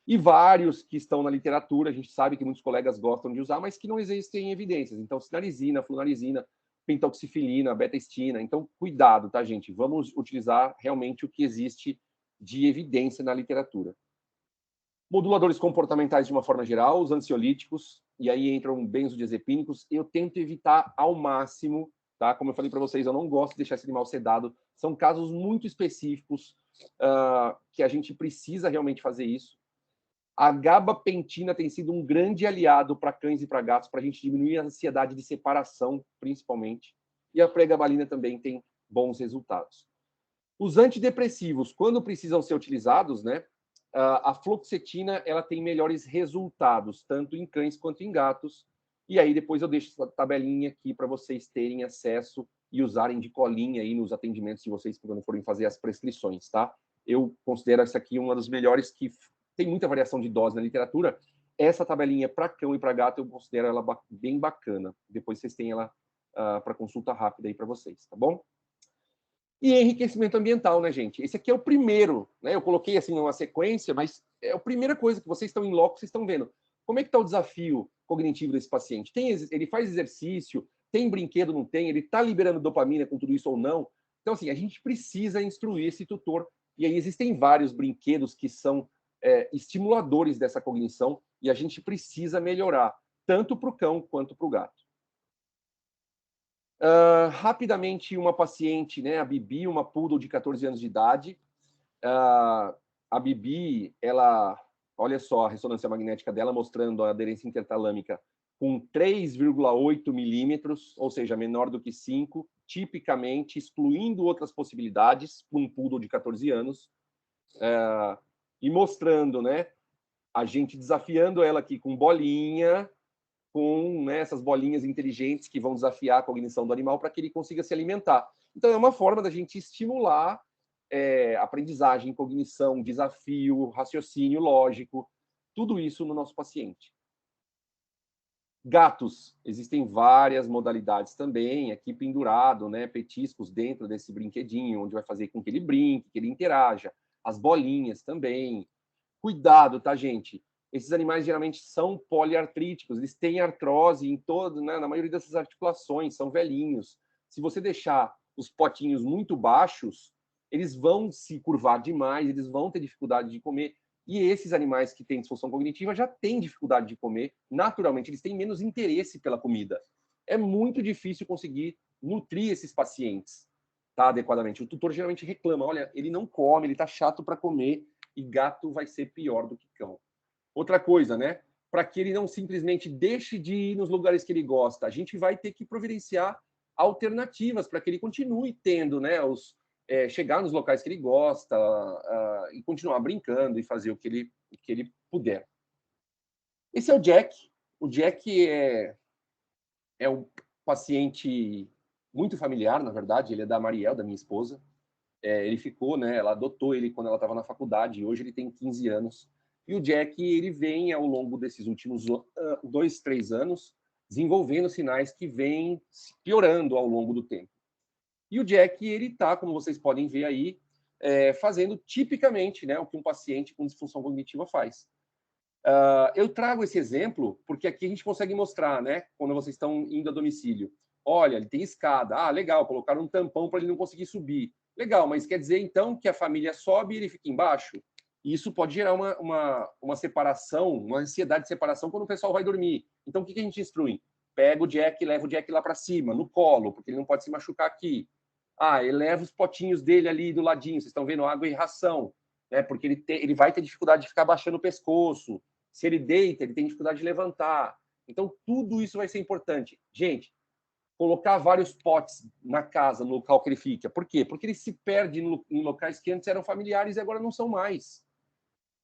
E vários que estão na literatura, a gente sabe que muitos colegas gostam de usar, mas que não existem evidências. Então, cinnarizina, flunarizina, pentoxifilina, betaestina. Então, cuidado, tá, gente? Vamos utilizar realmente o que existe de evidência na literatura. Moduladores comportamentais de uma forma geral, os ansiolíticos, e aí entram benzodiazepínicos. Eu tento evitar ao máximo, tá? Como eu falei para vocês, eu não gosto de deixar esse animal sedado. São casos muito específicos que a gente precisa realmente fazer isso. A gabapentina tem sido um grande aliado para cães e para gatos, para a gente diminuir a ansiedade de separação, principalmente. E a pregabalina também tem bons resultados. Os antidepressivos, quando precisam ser utilizados, né, a fluoxetina ela tem melhores resultados, tanto em cães quanto em gatos. E aí depois eu deixo essa tabelinha aqui para vocês terem acesso e usarem de colinha aí nos atendimentos de vocês quando forem fazer as prescrições, tá? Eu considero essa aqui uma das melhores, que tem muita variação de dose na literatura. Essa tabelinha para cão e para gato eu considero ela bem bacana. Depois vocês têm ela para consulta rápida aí para vocês, tá bom? E enriquecimento ambiental, né, gente? Esse aqui é o primeiro, né? Eu coloquei assim uma sequência, mas é a primeira coisa que vocês estão em loco, vocês estão vendo. Como é que está o desafio cognitivo desse paciente? Ele faz exercício, tem brinquedo, não tem? Ele está liberando dopamina com tudo isso ou não? Então, assim, a gente precisa instruir esse tutor. E aí existem vários brinquedos que são estimuladores dessa cognição e a gente precisa melhorar, tanto para o cão quanto para o gato. Rapidamente, uma paciente, né, a Bibi, uma poodle de 14 anos de idade. A Bibi, ela, olha só a ressonância magnética dela mostrando a aderência intertalâmica com 3,8 milímetros, ou seja, menor do que 5, tipicamente, excluindo outras possibilidades para um poodle de 14 anos. E mostrando, né, a gente desafiando ela aqui com bolinha, com, né, essas bolinhas inteligentes que vão desafiar a cognição do animal para que ele consiga se alimentar. Então, é uma forma da gente estimular aprendizagem, cognição, desafio, raciocínio lógico, tudo isso no nosso paciente. Gatos, existem várias modalidades também, aqui pendurado, né, petiscos dentro desse brinquedinho, onde vai fazer com que ele brinque, que ele interaja. As bolinhas também. Cuidado, tá, gente? Esses animais geralmente são poliartríticos, eles têm artrose em todo, né, na maioria dessas articulações, são velhinhos. Se você deixar os potinhos muito baixos, eles vão se curvar demais, eles vão ter dificuldade de comer. E esses animais que têm disfunção cognitiva já têm dificuldade de comer, naturalmente, eles têm menos interesse pela comida. É muito difícil conseguir nutrir esses pacientes, tá, adequadamente. O tutor geralmente reclama, olha, ele não come, ele tá chato para comer, e gato vai ser pior do que cão. Outra coisa, né? Para que ele não simplesmente deixe de ir nos lugares que ele gosta, a gente vai ter que providenciar alternativas para que ele continue tendo, né, chegar nos locais que ele gosta e continuar brincando e fazer o que ele puder. Esse é o Jack. O Jack é um paciente muito familiar, na verdade. Ele é da Mariel, da minha esposa. Ele ficou, né? Ela adotou ele quando ela estava na faculdade. E hoje ele tem 15 anos. E o Jack, ele vem ao longo desses últimos 2, 3 anos desenvolvendo sinais que vêm piorando ao longo do tempo. E o Jack, ele está, como vocês podem ver aí, fazendo tipicamente, né, o que um paciente com disfunção cognitiva faz. Eu trago esse exemplo porque aqui a gente consegue mostrar, né, quando vocês estão indo a domicílio. Olha, ele tem escada. Ah, legal, colocaram um tampão para ele não conseguir subir. Legal, mas quer dizer, então, que a família sobe e ele fica embaixo? E isso pode gerar uma separação, uma ansiedade de separação quando o pessoal vai dormir. Então, o que a gente instrui? Pega o Jack e leva o Jack lá para cima, no colo, porque ele não pode se machucar aqui. Ah, ele leva os potinhos dele ali do ladinho, vocês estão vendo, água e ração, né? Porque ele vai ter dificuldade de ficar baixando o pescoço. Se ele deita, ele tem dificuldade de levantar. Então, tudo isso vai ser importante. Gente, colocar vários potes na casa, no local que ele fica. Por quê? Porque ele se perde em locais que antes eram familiares e agora não são mais.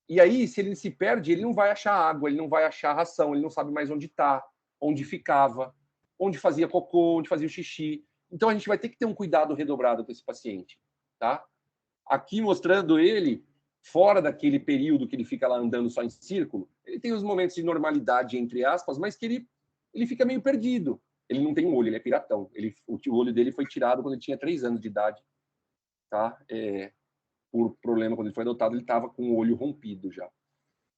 E aí, se ele se perde, ele não vai achar água, ele não vai achar ração, ele não sabe mais onde está, onde ficava, onde fazia cocô, onde fazia o xixi. Então, a gente vai ter que ter um cuidado redobrado com esse paciente, tá? Aqui mostrando ele fora daquele período que ele fica lá andando só em círculo, ele tem os momentos de normalidade, entre aspas, mas que ele fica meio perdido. Ele não tem um olho, ele é piratão. O olho dele foi tirado quando ele tinha 3 anos de idade, tá? Por problema, quando ele foi adotado, ele estava com o olho rompido já.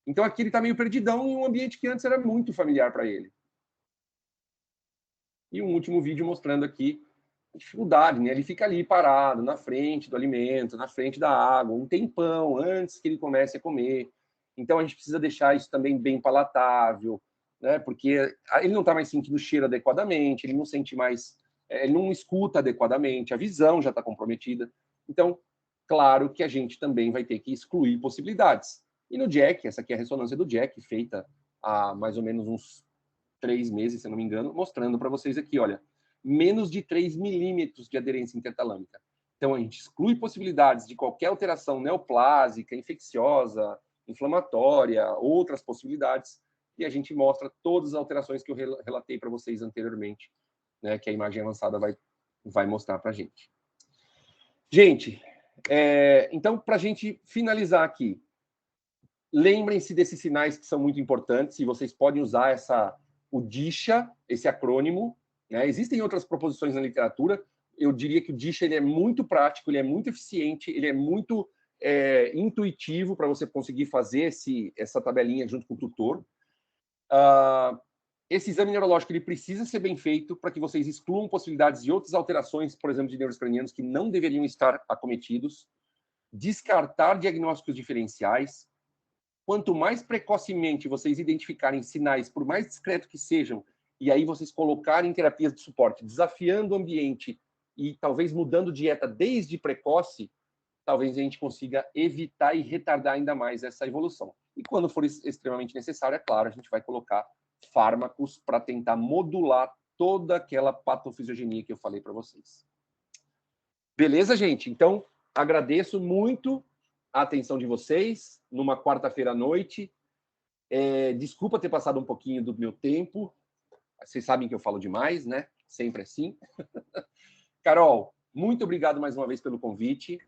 Então aqui ele está meio perdidão em um ambiente que antes era muito familiar para ele. E um último vídeo mostrando aqui a dificuldade, né? Ele fica ali parado, na frente do alimento, na frente da água, um tempão antes que ele comece a comer. Então a gente precisa deixar isso também bem palatável, né? Porque ele não está mais sentindo o cheiro adequadamente, ele não sente mais, ele não escuta adequadamente, a visão já está comprometida. Então, claro que a gente também vai ter que excluir possibilidades. E no Jack, essa aqui é a ressonância do Jack, feita há mais ou menos uns 3 meses, se não me engano, mostrando para vocês aqui, olha, menos de 3 milímetros de aderência intertalâmica. Então, a gente exclui possibilidades de qualquer alteração neoplásica, infecciosa, inflamatória, outras possibilidades, e a gente mostra todas as alterações que eu relatei para vocês anteriormente, né, que a imagem avançada vai mostrar para a gente. Gente, então, para a gente finalizar aqui, lembrem-se desses sinais que são muito importantes, e vocês podem usar o DISHA, esse acrônimo, né? Existem outras proposições na literatura, eu diria que o DISHA ele é muito prático, ele é muito eficiente, ele é muito intuitivo para você conseguir fazer essa tabelinha junto com o tutor. Esse exame neurológico ele precisa ser bem feito para que vocês excluam possibilidades de outras alterações, por exemplo, de neuros cranianos que não deveriam estar acometidos, descartar diagnósticos diferenciais. Quanto mais precocemente vocês identificarem sinais, por mais discreto que sejam, e aí vocês colocarem terapias de suporte, desafiando o ambiente e talvez mudando dieta desde precoce, talvez a gente consiga evitar e retardar ainda mais essa evolução. E quando for extremamente necessário, é claro, a gente vai colocar fármacos para tentar modular toda aquela patofisiogenia que eu falei para vocês. Beleza, gente? Então, agradeço muito a atenção de vocês numa quarta-feira à noite. Desculpa ter passado um pouquinho do meu tempo. Vocês sabem que eu falo demais, né? Sempre assim. Carol, muito obrigado mais uma vez pelo convite.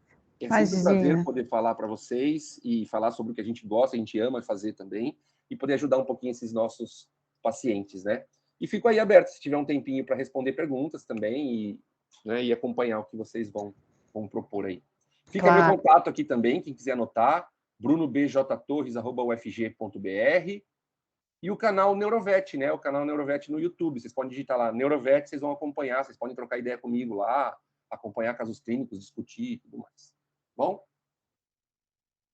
É sempre um prazer poder falar para vocês e falar sobre o que a gente gosta, a gente ama fazer também, e poder ajudar um pouquinho esses nossos pacientes, né? E fico aí aberto, se tiver um tempinho para responder perguntas também e acompanhar o que vocês vão propor aí. Fica meu contato aqui também, quem quiser anotar, brunobjtorres@ufg.br, e o canal Neurovet, né? O canal Neurovet no YouTube. Vocês podem digitar lá Neurovet, vocês vão acompanhar, vocês podem trocar ideia comigo lá, acompanhar casos clínicos, discutir e tudo mais. Bom?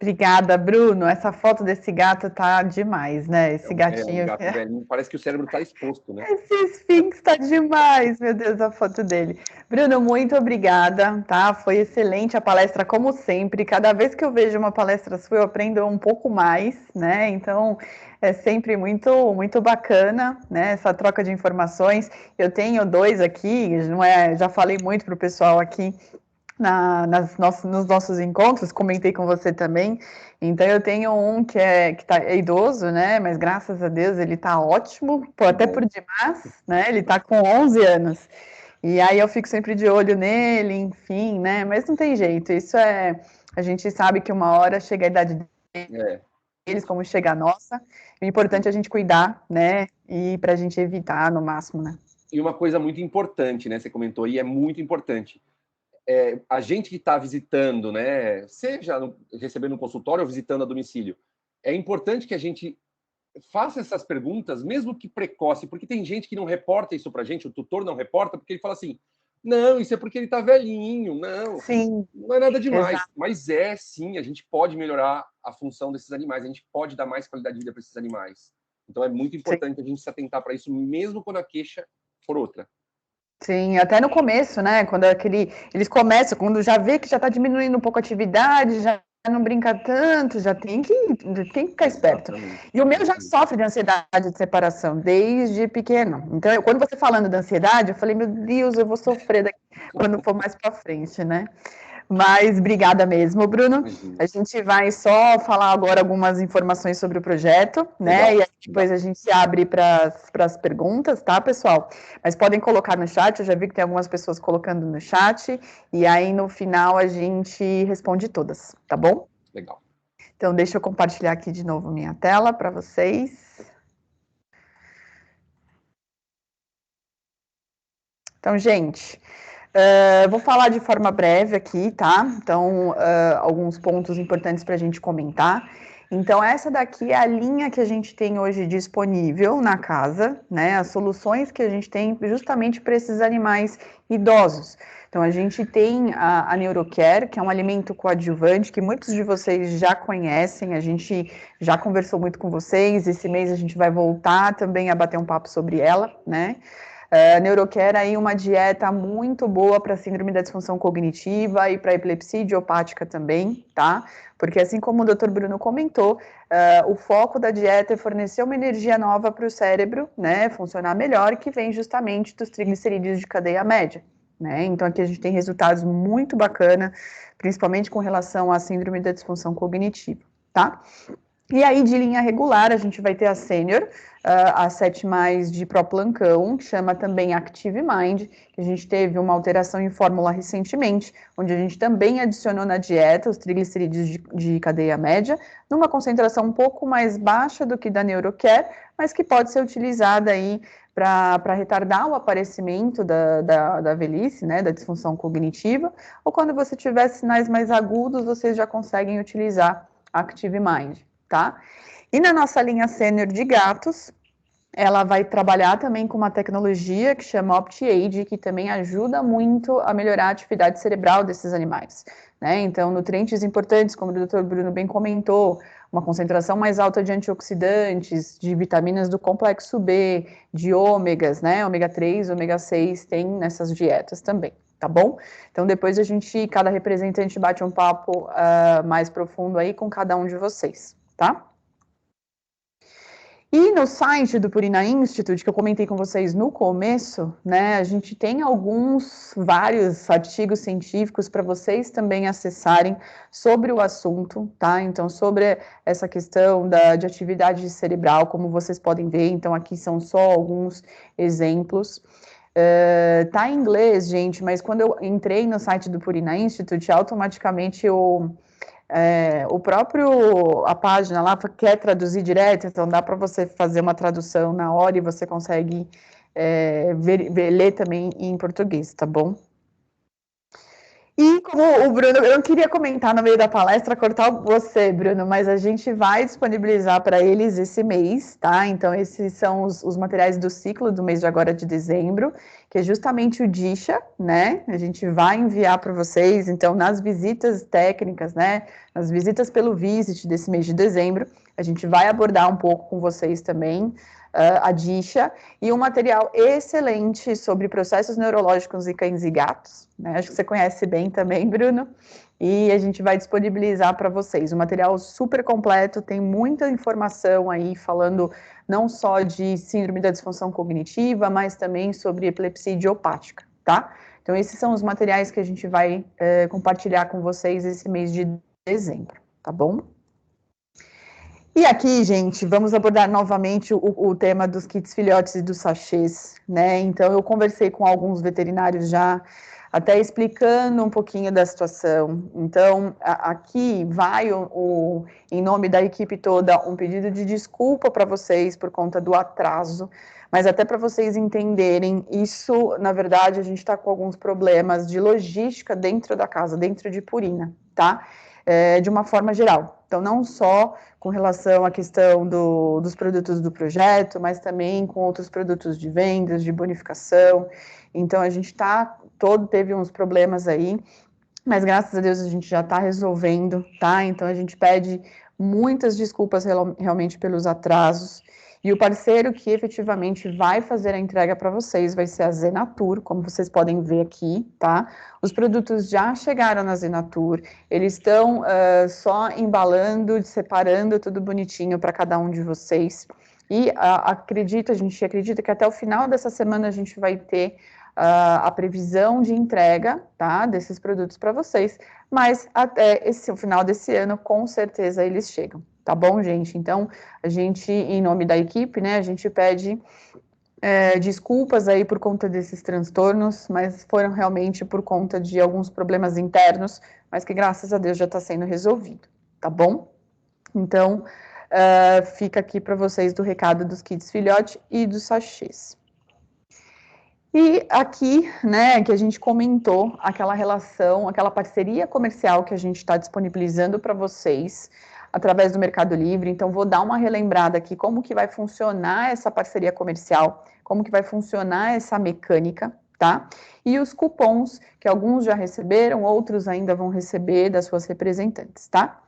Obrigada, Bruno. Essa foto desse gato tá demais, né? Esse gatinho. Um gato velhinho. Parece que o cérebro tá exposto, né? Esse Sphinx tá demais, meu Deus, a foto dele. Bruno, muito obrigada, tá? Foi excelente a palestra, como sempre. Cada vez que eu vejo uma palestra sua, eu aprendo um pouco mais, né? Então, é sempre muito, muito bacana, né? Essa troca de informações. Eu tenho 2 aqui, não é? Já falei muito pro pessoal aqui nos nossos encontros, comentei com você também. Então eu tenho um que é idoso, né? Mas graças a Deus ele tá ótimo, até por demais, né? Ele tá com 11 anos. E aí eu fico sempre de olho nele, enfim, né? Mas não tem jeito. Isso a gente sabe que uma hora chega a idade deles, como chega a nossa. O importante é a gente cuidar, né? E para a gente evitar no máximo, né? E uma coisa muito importante, né? Você comentou aí, é muito importante. A gente que está visitando, né, seja recebendo um consultório ou visitando a domicílio, é importante que a gente faça essas perguntas, mesmo que precoce, porque tem gente que não reporta isso para a gente, o tutor não reporta, porque ele fala assim, não, isso é porque ele está velhinho, não, sim, não é nada demais. Exato. Mas sim, a gente pode melhorar a função desses animais, a gente pode dar mais qualidade de vida para esses animais. Então é muito importante a gente se atentar para isso, mesmo quando a queixa for outra. Sim, até no começo, né? Quando eles começam, quando já vê que já está diminuindo um pouco a atividade, já não brinca tanto, já tem que ficar esperto. E o meu já sofre de ansiedade de separação desde pequeno. Então, quando você falando da ansiedade, eu falei, meu Deus, eu vou sofrer daqui quando for mais para frente, né? Mas obrigada mesmo, Bruno. A gente vai só falar agora algumas informações sobre o projeto, né? Legal. E aí depois a gente se abre para as perguntas, tá, pessoal? Mas podem colocar no chat, eu já vi que tem algumas pessoas colocando no chat, e aí no final a gente responde todas, tá bom? Legal. Então deixa eu compartilhar aqui de novo minha tela para vocês. Então, gente, vou falar de forma breve aqui, tá? Então, alguns pontos importantes para a gente comentar. Então, essa daqui é a linha que a gente tem hoje disponível na casa, né? As soluções que a gente tem justamente para esses animais idosos. Então, a gente tem a NeuroCare, que é um alimento coadjuvante, que muitos de vocês já conhecem, a gente já conversou muito com vocês, esse mês a gente vai voltar também a bater um papo sobre ela, né? A NeuroCare aí uma dieta muito boa para síndrome da disfunção cognitiva e para epilepsia idiopática também, tá? Porque assim como o Dr. Bruno comentou, o foco da dieta é fornecer uma energia nova para o cérebro, né, funcionar melhor, que vem justamente dos triglicerídeos de cadeia média, né? Então aqui a gente tem resultados muito bacana, principalmente com relação à síndrome da disfunção cognitiva, tá? E aí, de linha regular, a gente vai ter a Sênior, a 7+, de Proplancão, que chama também Active Mind, que a gente teve uma alteração em fórmula recentemente, onde a gente também adicionou na dieta os triglicerídeos de cadeia média, numa concentração um pouco mais baixa do que da NeuroCare, mas que pode ser utilizada aí para retardar o aparecimento da velhice, né, da disfunção cognitiva, ou quando você tiver sinais mais agudos, vocês já conseguem utilizar Active Mind. Tá? E na nossa linha sênior de gatos, ela vai trabalhar também com uma tecnologia que chama OptiAge, que também ajuda muito a melhorar a atividade cerebral desses animais, né? Então, nutrientes importantes, como o Dr. Bruno bem comentou, uma concentração mais alta de antioxidantes, de vitaminas do complexo B, de ômegas, né? Ômega 3, ômega 6 tem nessas dietas também. Tá bom? Então, depois cada representante bate um papo mais profundo aí com cada um de vocês. Tá? E no site do Purina Institute, que eu comentei com vocês no começo, né, a gente tem vários artigos científicos para vocês também acessarem sobre o assunto, tá? Então, sobre essa questão de atividade cerebral, como vocês podem ver, então aqui são só alguns exemplos. Tá em inglês, gente, mas quando eu entrei no site do Purina Institute, automaticamente a página lá quer traduzir direto, então dá para você fazer uma tradução na hora e você consegue ler também em português, tá bom? E como o Bruno, eu não queria comentar no meio da palestra, cortar você, Bruno, mas a gente vai disponibilizar para eles esse mês, tá? Então, esses são os materiais do ciclo do mês de agora de dezembro, que é justamente o DISHA, né? A gente vai enviar para vocês, então, nas visitas técnicas, né? Nas visitas pelo Visit desse mês de dezembro, a gente vai abordar um pouco com vocês também a DISHA, e um material excelente sobre processos neurológicos em cães e gatos, né? Acho que você conhece bem também, Bruno, e a gente vai disponibilizar para vocês. Um material super completo, tem muita informação aí falando não só de síndrome da disfunção cognitiva, mas também sobre epilepsia idiopática, tá? Então, esses são os materiais que a gente vai compartilhar com vocês esse mês de dezembro, tá bom? E aqui, gente, vamos abordar novamente o tema dos kits filhotes e dos sachês, né? Então, eu conversei com alguns veterinários já, até explicando um pouquinho da situação. Então, aqui vai, em nome da equipe toda, um pedido de desculpa para vocês por conta do atraso, mas até para vocês entenderem, isso, na verdade, a gente está com alguns problemas de logística dentro da casa, dentro de Purina, tá? De uma forma geral. Então, não só com relação à questão dos produtos do projeto, mas também com outros produtos de vendas, de bonificação. Então, a gente teve uns problemas aí, mas graças a Deus a gente já está resolvendo, tá? Então, a gente pede muitas desculpas realmente pelos atrasos. E o parceiro que efetivamente vai fazer a entrega para vocês vai ser a Zenatur, como vocês podem ver aqui, tá? Os produtos já chegaram na Zenatur, eles estão só embalando, separando tudo bonitinho para cada um de vocês. E a gente acredita que até o final dessa semana a gente vai ter a previsão de entrega, tá? Desses produtos para vocês, mas até o final desse ano, com certeza eles chegam. Tá bom, gente? Então, a gente, em nome da equipe, né, a gente pede desculpas aí por conta desses transtornos, mas foram realmente por conta de alguns problemas internos, mas que graças a Deus já está sendo resolvido, tá bom? Então, fica aqui para vocês do recado dos kits filhote e dos sachês. E aqui, né, que a gente comentou aquela relação, aquela parceria comercial que a gente está disponibilizando para vocês, através do Mercado Livre. Então, vou dar uma relembrada aqui como que vai funcionar essa parceria comercial, como que vai funcionar essa mecânica, tá? E os cupons, que alguns já receberam, outros ainda vão receber das suas representantes, tá?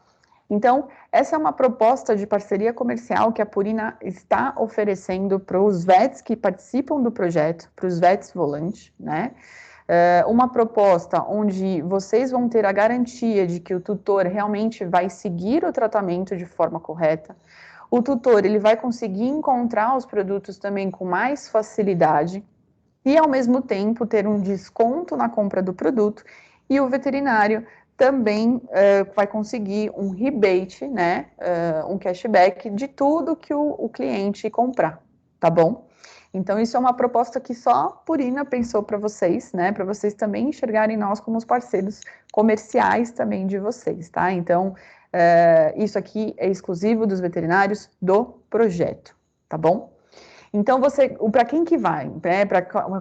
Então, essa é uma proposta de parceria comercial que a Purina está oferecendo para os VETs que participam do projeto, para os VETs volantes, né? Uma proposta onde vocês vão ter a garantia de que o tutor realmente vai seguir o tratamento de forma correta. O tutor, ele vai conseguir encontrar os produtos também com mais facilidade e, ao mesmo tempo, ter um desconto na compra do produto. E o veterinário também vai conseguir um rebate, né, um cashback de tudo que o cliente comprar, tá bom? Então, isso é uma proposta que só a Purina pensou para vocês, né? Para vocês também enxergarem nós como os parceiros comerciais também de vocês, tá? Então, isso aqui é exclusivo dos veterinários do projeto, tá bom? Então, para quem que vai? Né?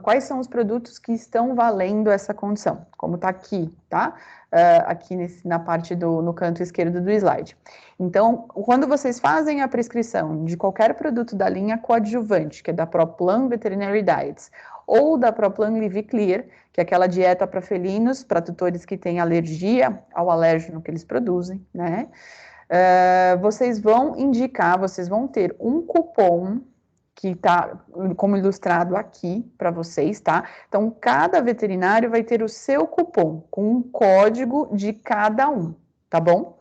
Quais são os produtos que estão valendo essa condição? Como está aqui, tá? Aqui na parte no canto esquerdo do slide. Então, quando vocês fazem a prescrição de qualquer produto da linha coadjuvante, que é da ProPlan Veterinary Diets, ou da ProPlan Live Clear, que é aquela dieta para felinos, para tutores que têm alergia ao alérgeno que eles produzem, né? Vocês vão ter um cupom que está como ilustrado aqui para vocês, tá? Então, cada veterinário vai ter o seu cupom, com um código de cada um, tá bom?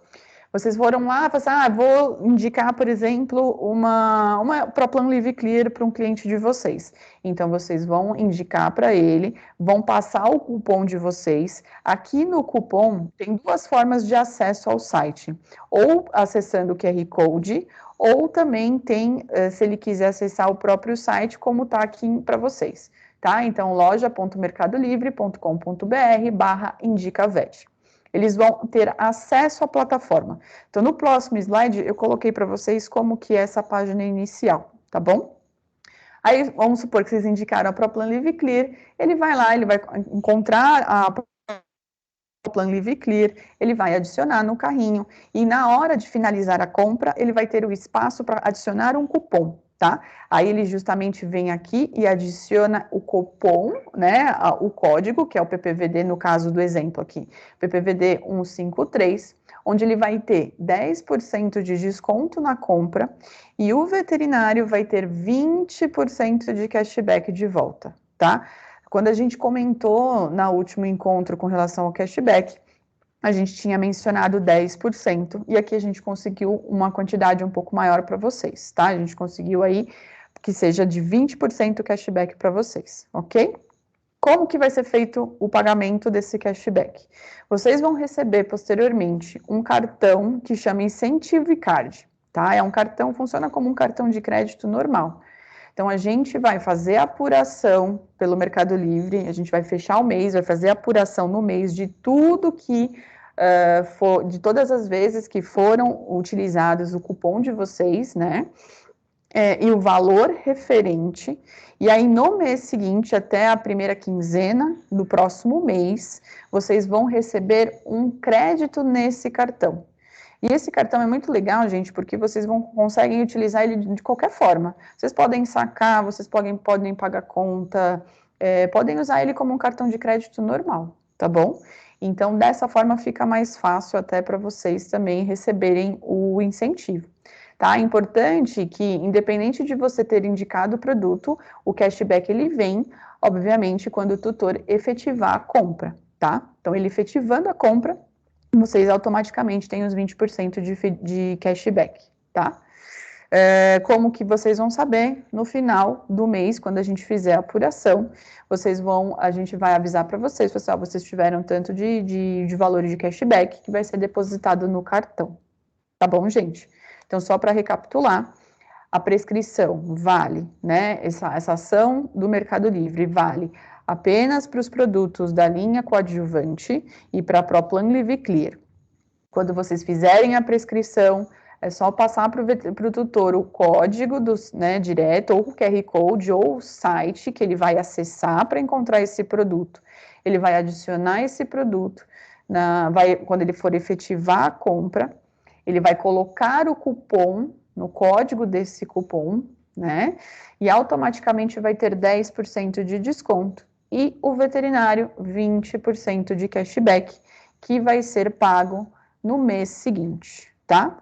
Vocês foram lá e falaram assim, vou indicar, por exemplo, uma ProPlan Live Clear para um cliente de vocês. Então, vocês vão indicar para ele, vão passar o cupom de vocês. Aqui no cupom, tem duas formas de acesso ao site. Ou acessando o QR Code, ou também tem, se ele quiser acessar o próprio site, como está aqui para vocês, tá? Então, loja.mercadolivre.com.br/indicavet. Eles vão ter acesso à plataforma. Então, no próximo slide, eu coloquei para vocês como que é essa página inicial, tá bom? Aí, vamos supor que vocês indicaram a ProPlan Live Clear, ele vai lá, ele vai encontrar a ProPlan Live Clear, ele vai adicionar no carrinho, e na hora de finalizar a compra, ele vai ter o espaço para adicionar um cupom, tá? Aí ele justamente vem aqui e adiciona o cupom, né, o código, que é o PPVD, no caso do exemplo aqui, PPVD 153, onde ele vai ter 10% de desconto na compra e o veterinário vai ter 20% de cashback de volta, tá? Quando a gente comentou no último encontro com relação ao cashback, a gente tinha mencionado 10%, e aqui a gente conseguiu uma quantidade um pouco maior para vocês, tá? A gente conseguiu aí que seja de 20% cashback para vocês, ok? Como que vai ser feito o pagamento desse cashback? Vocês vão receber posteriormente um cartão que chama Incentive Card, tá? É um cartão, funciona como um cartão de crédito normal. Então, a gente vai fazer a apuração pelo Mercado Livre, a gente vai fechar o mês, vai fazer a apuração no mês de tudo que de todas as vezes que foram utilizados o cupom de vocês, né? E o valor referente. E aí, no mês seguinte, até a primeira quinzena do próximo mês, vocês vão receber um crédito nesse cartão. E esse cartão é muito legal, gente, porque vocês conseguem utilizar ele de qualquer forma. Vocês podem sacar, vocês podem pagar conta, podem usar ele como um cartão de crédito normal, tá bom? Então, dessa forma, fica mais fácil até para vocês também receberem o incentivo. Tá? É importante que, independente de você ter indicado o produto, o cashback ele vem, obviamente, quando o tutor efetivar a compra, tá? Então, ele efetivando a compra, vocês automaticamente têm os 20% de cashback, tá? Como que vocês vão saber? No final do mês, quando a gente fizer a apuração, a gente vai avisar para vocês, pessoal, vocês tiveram tanto de valor de cashback que vai ser depositado no cartão, tá bom, gente? Então, só para recapitular, a prescrição vale, né? Essa ação do Mercado Livre vale apenas para os produtos da linha coadjuvante e para a ProPlan Live Clear. Quando vocês fizerem a prescrição, é só passar para o tutor o código direto, ou o QR Code, ou o site que ele vai acessar para encontrar esse produto. Ele vai adicionar esse produto, quando ele for efetivar a compra, ele vai colocar o cupom no código desse cupom, né? E automaticamente vai ter 10% de desconto. E o veterinário, 20% de cashback, que vai ser pago no mês seguinte, tá?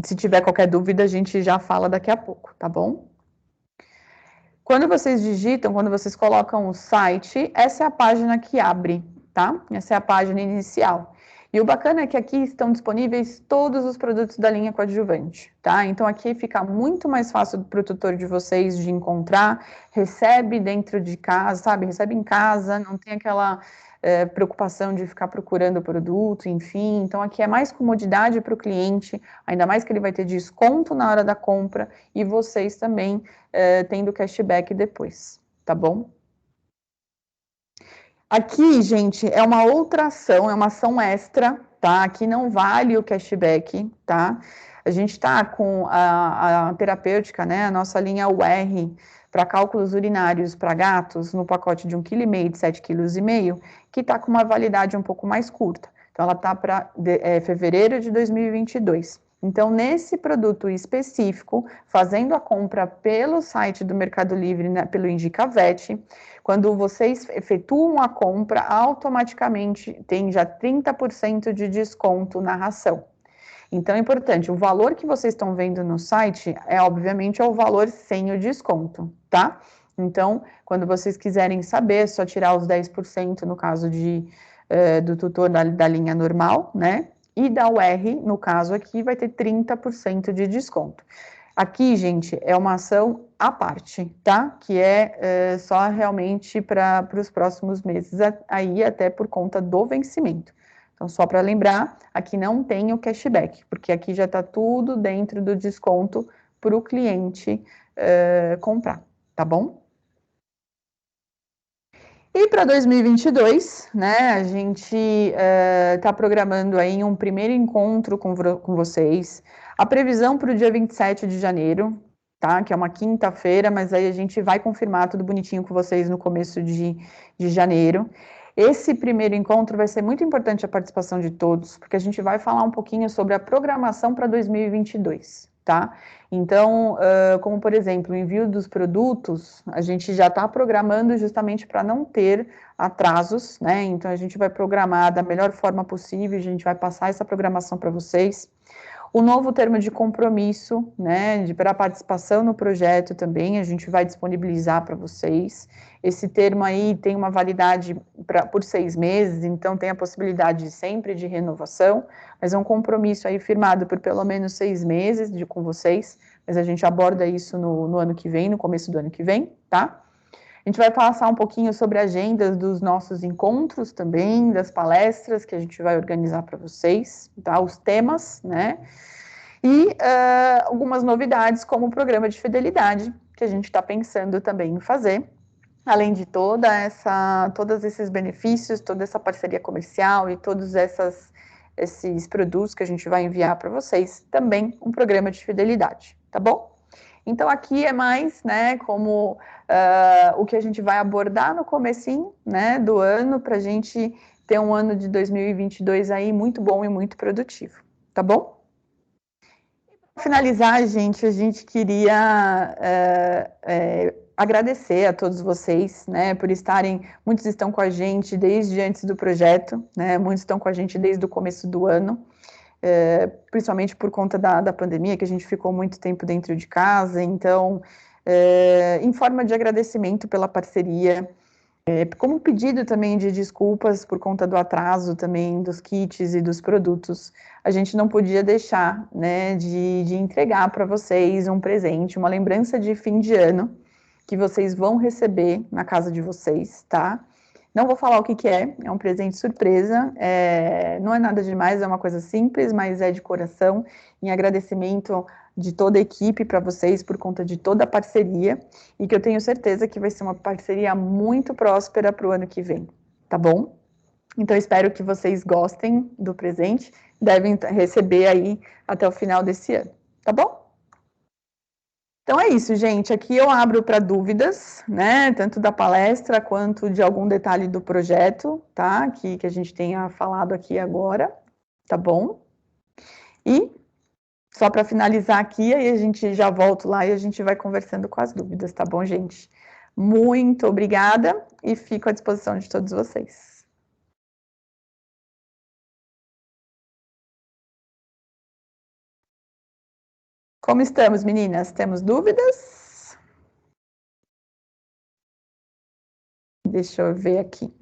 Se tiver qualquer dúvida, a gente já fala daqui a pouco, tá bom? Quando vocês digitam, quando vocês colocam o site, essa é a página que abre, tá? Essa é a página inicial. E o bacana é que aqui estão disponíveis todos os produtos da linha coadjuvante, tá? Então aqui fica muito mais fácil para o tutor de vocês de encontrar, recebe dentro de casa, sabe? Recebe em casa, não tem aquela preocupação de ficar procurando o produto, enfim. Então aqui é mais comodidade para o cliente, ainda mais que ele vai ter desconto na hora da compra e vocês também tendo cashback depois, tá bom? Aqui, gente, é uma outra ação, é uma ação extra, tá? Aqui não vale o cashback, tá? A gente tá com a terapêutica, né? A nossa linha UR para cálculos urinários para gatos no pacote de 1,5 kg de 7,5 kg, que tá com uma validade um pouco mais curta. Então, ela tá para fevereiro de 2022. Então, nesse produto específico, fazendo a compra pelo site do Mercado Livre, né, pelo Indicavet, quando vocês efetuam a compra, automaticamente tem já 30% de desconto na ração. Então, é importante, o valor que vocês estão vendo no site obviamente, é o valor sem o desconto, tá? Então, quando vocês quiserem saber, é só tirar os 10% no caso do tutor da linha normal, né? E da UR, no caso aqui, vai ter 30% de desconto. Aqui, gente, é uma ação à parte, tá? Que é só realmente para os próximos meses, aí até por conta do vencimento. Então, só para lembrar, aqui não tem o cashback, porque aqui já está tudo dentro do desconto para o cliente comprar, tá bom? E para 2022, né, a gente está programando aí um primeiro encontro com vocês. A previsão para o dia 27 de janeiro, tá? Que é uma quinta-feira, mas aí a gente vai confirmar tudo bonitinho com vocês no começo de janeiro. Esse primeiro encontro vai ser muito importante a participação de todos, porque a gente vai falar um pouquinho sobre a programação para 2022, tá? Então, como por exemplo, o envio dos produtos, a gente já está programando justamente para não ter atrasos, né? Então, a gente vai programar da melhor forma possível, a gente vai passar essa programação para vocês. O novo termo de compromisso, né, para participação no projeto também, a gente vai disponibilizar para vocês. Esse termo aí tem uma validade por 6 meses, então tem a possibilidade sempre de renovação, mas é um compromisso aí firmado por pelo menos 6 meses com vocês, mas a gente aborda isso no ano que vem, no começo do ano que vem, tá? A gente vai passar um pouquinho sobre agendas dos nossos encontros também, das palestras que a gente vai organizar para vocês, tá? Os temas, né? E algumas novidades, como o programa de fidelidade, que a gente está pensando também em fazer, além de todos esses benefícios, toda essa parceria comercial e todos esses produtos que a gente vai enviar para vocês, também um programa de fidelidade, tá bom? Então, aqui é mais, né, como o que a gente vai abordar no comecinho, né, do ano, para a gente ter um ano de 2022 aí muito bom e muito produtivo, tá bom? Para finalizar, gente, a gente queria agradecer a todos vocês, né, por estarem, muitos estão com a gente desde antes do projeto, né, muitos estão com a gente desde o começo do ano, principalmente por conta da pandemia, que a gente ficou muito tempo dentro de casa, então, em forma de agradecimento pela parceria, como pedido também de desculpas por conta do atraso também dos kits e dos produtos, a gente não podia deixar, né, de entregar para vocês um presente, uma lembrança de fim de ano, que vocês vão receber na casa de vocês, tá? Não vou falar o que é um presente surpresa, não é nada demais, é uma coisa simples, mas é de coração, em agradecimento de toda a equipe para vocês, por conta de toda a parceria, e que eu tenho certeza que vai ser uma parceria muito próspera para o ano que vem, tá bom? Então, espero que vocês gostem do presente, devem receber aí até o final desse ano, tá bom? Então é isso, gente. Aqui eu abro para dúvidas, né? Tanto da palestra quanto de algum detalhe do projeto, tá? Que a gente tenha falado aqui agora, tá bom? E, só para finalizar aqui, aí a gente já volta lá e a gente vai conversando com as dúvidas, tá bom, gente? Muito obrigada e fico à disposição de todos vocês. Como estamos, meninas? Temos dúvidas? Deixa eu ver aqui.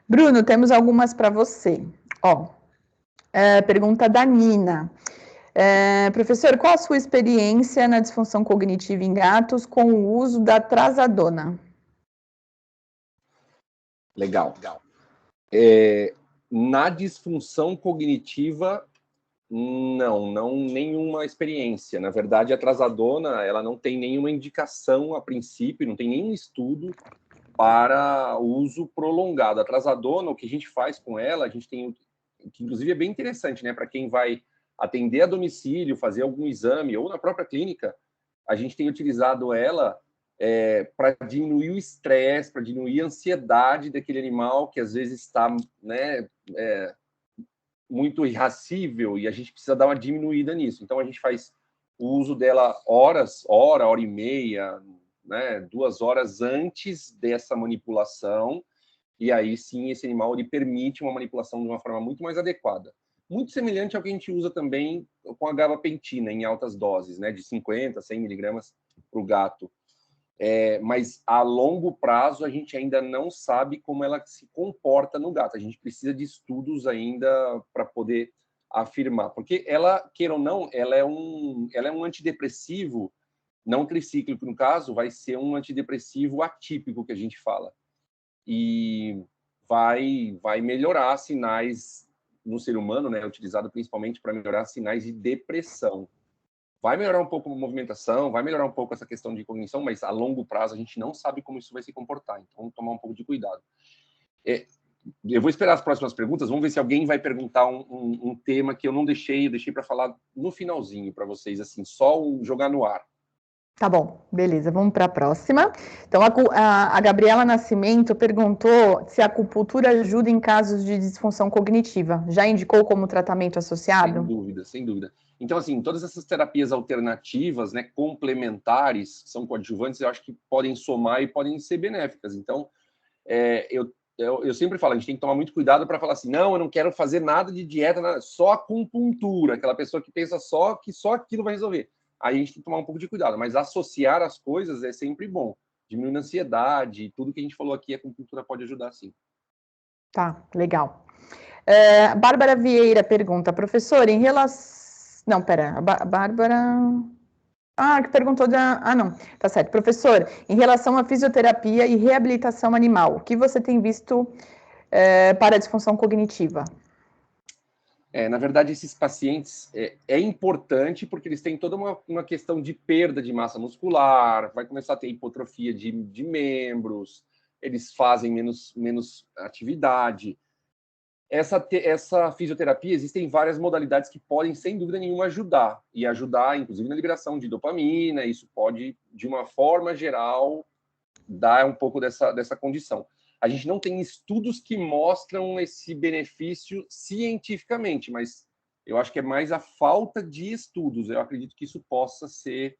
Bruno, temos algumas para você. Ó, pergunta da Nina. Professor, qual a sua experiência na disfunção cognitiva em gatos com o uso da trazodona? Legal. Na disfunção cognitiva, não nenhuma experiência. Na verdade, a trazodona, ela não tem nenhuma indicação a princípio, não tem nenhum estudo para uso prolongado. A trazodona, o que a gente faz com ela, a gente tem, que inclusive é bem interessante, né, para quem vai atender a domicílio, fazer algum exame ou na própria clínica, a gente tem utilizado ela para diminuir o estresse, para diminuir a ansiedade daquele animal que às vezes está, né, muito irascível, e a gente precisa dar uma diminuída nisso. Então a gente faz o uso dela hora e meia, né, 2 horas antes dessa manipulação, e aí sim esse animal ele permite uma manipulação de uma forma muito mais adequada. Muito semelhante ao que a gente usa também com a gabapentina em altas doses, né, de 50, 100 miligramas para o gato. Mas a longo prazo a gente ainda não sabe como ela se comporta no gato. A gente precisa de estudos ainda para poder afirmar, porque ela, queira ou não, ela é um antidepressivo não tricíclico, no caso, vai ser um antidepressivo atípico que a gente fala. E vai melhorar sinais no ser humano, né, utilizado principalmente para melhorar sinais de depressão. Vai melhorar um pouco a movimentação, vai melhorar um pouco essa questão de cognição, mas a longo prazo a gente não sabe como isso vai se comportar, então tomar um pouco de cuidado. Eu vou esperar as próximas perguntas, vamos ver se alguém vai perguntar um tema que eu não deixei, eu deixei para falar no finalzinho para vocês, assim, só jogar no ar. Tá bom, beleza, vamos para a próxima. Então, a Gabriela Nascimento perguntou se a acupuntura ajuda em casos de disfunção cognitiva. Já indicou como tratamento associado? Sem dúvida, sem dúvida. Então, assim, todas essas terapias alternativas, né, complementares, são coadjuvantes, eu acho que podem somar e podem ser benéficas. Então, eu sempre falo, a gente tem que tomar muito cuidado para falar assim, não, eu não quero fazer nada de dieta, nada, só acupuntura, aquela pessoa que pensa que só aquilo vai resolver. Aí a gente tem que tomar um pouco de cuidado, mas associar as coisas é sempre bom. Diminuindo a ansiedade, tudo que a gente falou aqui, a acupuntura pode ajudar, sim. Tá, legal. Bárbara Vieira pergunta, professor, em relação... Não, pera, a Bárbara... que perguntou da... não, tá certo. Professor, em relação à fisioterapia e reabilitação animal, o que você tem visto para a disfunção cognitiva? Na verdade, esses pacientes é importante porque eles têm toda uma questão de perda de massa muscular, vai começar a ter hipotrofia de membros, eles fazem menos atividade. Essa fisioterapia, existem várias modalidades que podem, sem dúvida nenhuma, ajudar, inclusive, na liberação de dopamina, isso pode, de uma forma geral, dar um pouco dessa condição. A gente não tem estudos que mostram esse benefício cientificamente, mas eu acho que é mais a falta de estudos. Eu acredito que isso possa ser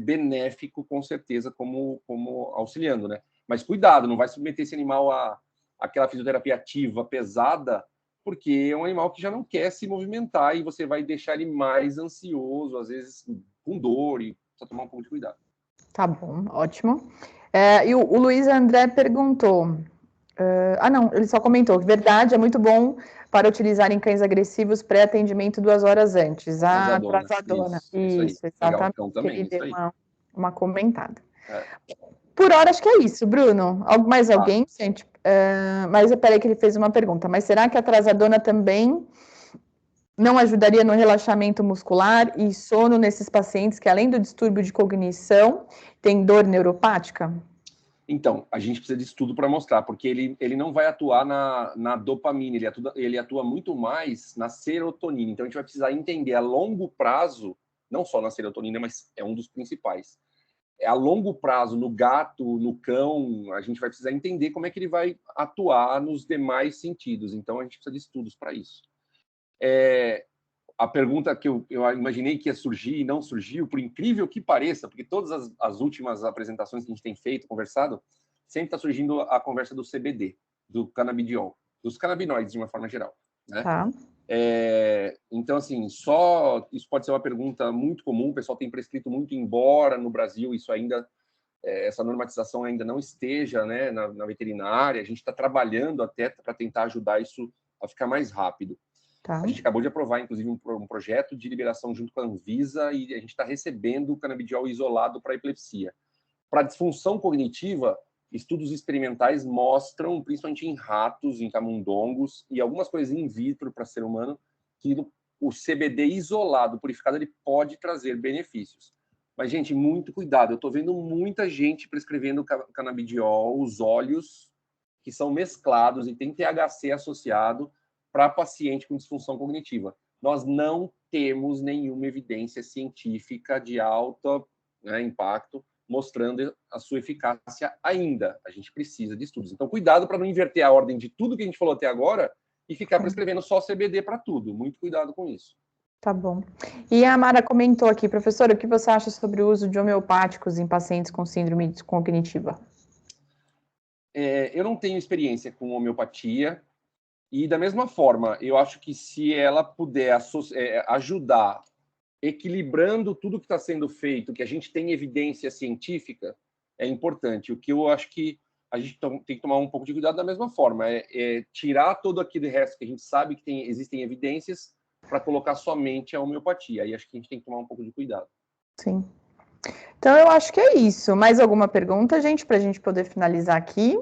benéfico, com certeza, como auxiliando, né? Mas cuidado, não vai submeter esse animal àquela fisioterapia ativa, pesada, porque é um animal que já não quer se movimentar e você vai deixar ele mais ansioso, às vezes com dor, e precisa tomar um pouco de cuidado. Tá bom, ótimo. E o Luiz André perguntou... não, ele só comentou que verdade, é muito bom para utilizar em cães agressivos pré-atendimento 2 horas antes. A trazodona. Isso, exatamente. Legal, então, também, Ele deu isso aí. uma comentada. Por hora, acho que é isso, Bruno. Mais alguém, gente? Mas peraí que ele fez uma pergunta. Mas será que a trazodona também não ajudaria no relaxamento muscular e sono nesses pacientes que, além do distúrbio de cognição, tem dor neuropática? Então, a gente precisa de estudo para mostrar, porque ele não vai atuar na dopamina, ele atua muito mais na serotonina. Então, a gente vai precisar entender a longo prazo, não só na serotonina, mas é um dos principais, a longo prazo, no gato, no cão, a gente vai precisar entender como é que ele vai atuar nos demais sentidos. Então, a gente precisa de estudos para isso. A pergunta que eu imaginei que ia surgir e não surgiu, por incrível que pareça, porque todas as últimas apresentações que a gente tem feito, conversado, sempre está surgindo a conversa do CBD, do canabidiol, dos canabinoides de uma forma geral, né? Tá. Então, assim, isso pode ser uma pergunta muito comum, o pessoal tem prescrito muito, embora no Brasil isso ainda, essa normatização ainda não esteja, né, na veterinária, a gente está trabalhando até para tentar ajudar isso a ficar mais rápido. Tá. A gente acabou de aprovar, inclusive, um projeto de liberação junto com a Anvisa e a gente está recebendo o canabidiol isolado para epilepsia. Para disfunção cognitiva, estudos experimentais mostram, principalmente em ratos, em camundongos e algumas coisas in vitro para ser humano, que o CBD isolado, purificado, ele pode trazer benefícios. Mas, gente, muito cuidado. Eu estou vendo muita gente prescrevendo canabidiol, os óleos que são mesclados e tem THC associado para paciente com disfunção cognitiva. Nós não temos nenhuma evidência científica de alto, né, impacto mostrando a sua eficácia ainda. A gente precisa de estudos. Então, cuidado para não inverter a ordem de tudo que a gente falou até agora e ficar prescrevendo só CBD para tudo. Muito cuidado com isso. Tá bom. E a Mara comentou aqui, professora, o que você acha sobre o uso de homeopáticos em pacientes com síndrome cognitiva? Eu não tenho experiência com homeopatia. E, da mesma forma, eu acho que se ela puder ajudar, equilibrando tudo que está sendo feito, que a gente tem evidência científica, é importante. O que eu acho que a gente tem que tomar um pouco de cuidado da mesma forma, tirar todo aquele resto que a gente sabe que existem evidências para colocar somente a homeopatia. Aí acho que a gente tem que tomar um pouco de cuidado. Sim. Então, eu acho que é isso. Mais alguma pergunta, gente, para a gente poder finalizar aqui?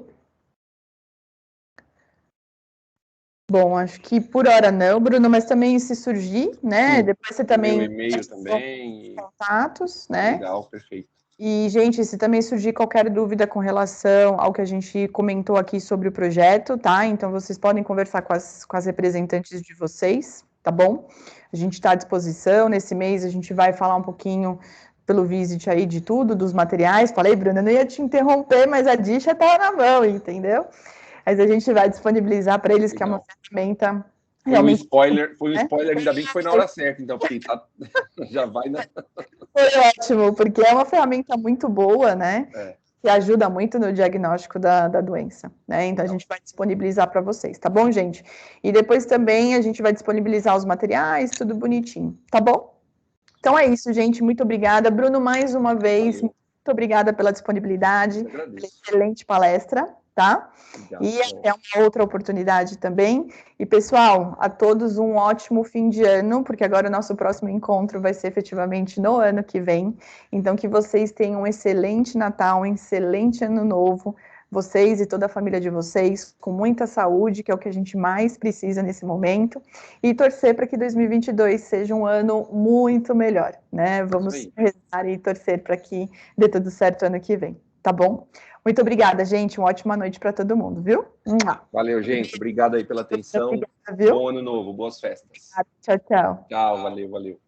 Bom, acho que por hora não, Bruno, mas também se surgir, né? Sim, depois você também... meu e-mail também. Contatos, né? Legal, perfeito. E, gente, se também surgir qualquer dúvida com relação ao que a gente comentou aqui sobre o projeto, tá? Então, vocês podem conversar com as representantes de vocês, tá bom? A gente está à disposição. Nesse mês, a gente vai falar um pouquinho pelo Visit aí de tudo, dos materiais. Falei, Bruno, eu não ia te interromper, mas a dicha tá na mão, entendeu? Mas a gente vai disponibilizar para eles, que é uma ferramenta realmente... Foi um spoiler, ainda bem que foi na hora certa, então, porque já vai na... Foi ótimo, porque é uma ferramenta muito boa, né? Que ajuda muito no diagnóstico da doença, né? Então, a gente vai disponibilizar para vocês, tá bom, gente? E depois também a gente vai disponibilizar os materiais, tudo bonitinho, tá bom? Então é isso, gente. Muito obrigada. Bruno, mais uma vez, Valeu. muito obrigada pela disponibilidade, pela excelente palestra, tá? Obrigado, e até uma outra oportunidade também. E, pessoal, a todos um ótimo fim de ano, porque agora o nosso próximo encontro vai ser efetivamente no ano que vem. Então, que vocês tenham um excelente Natal, um excelente Ano Novo, vocês e toda a família de vocês, com muita saúde, que é o que a gente mais precisa nesse momento, e torcer para que 2022 seja um ano muito melhor, né? Vamos rezar e torcer para que dê tudo certo ano que vem, tá bom? Muito obrigada, gente. Uma ótima noite para todo mundo, viu? Valeu, gente. Obrigado aí pela atenção. Obrigada, viu? Bom ano novo, boas festas. Tchau, tchau. Tchau, valeu.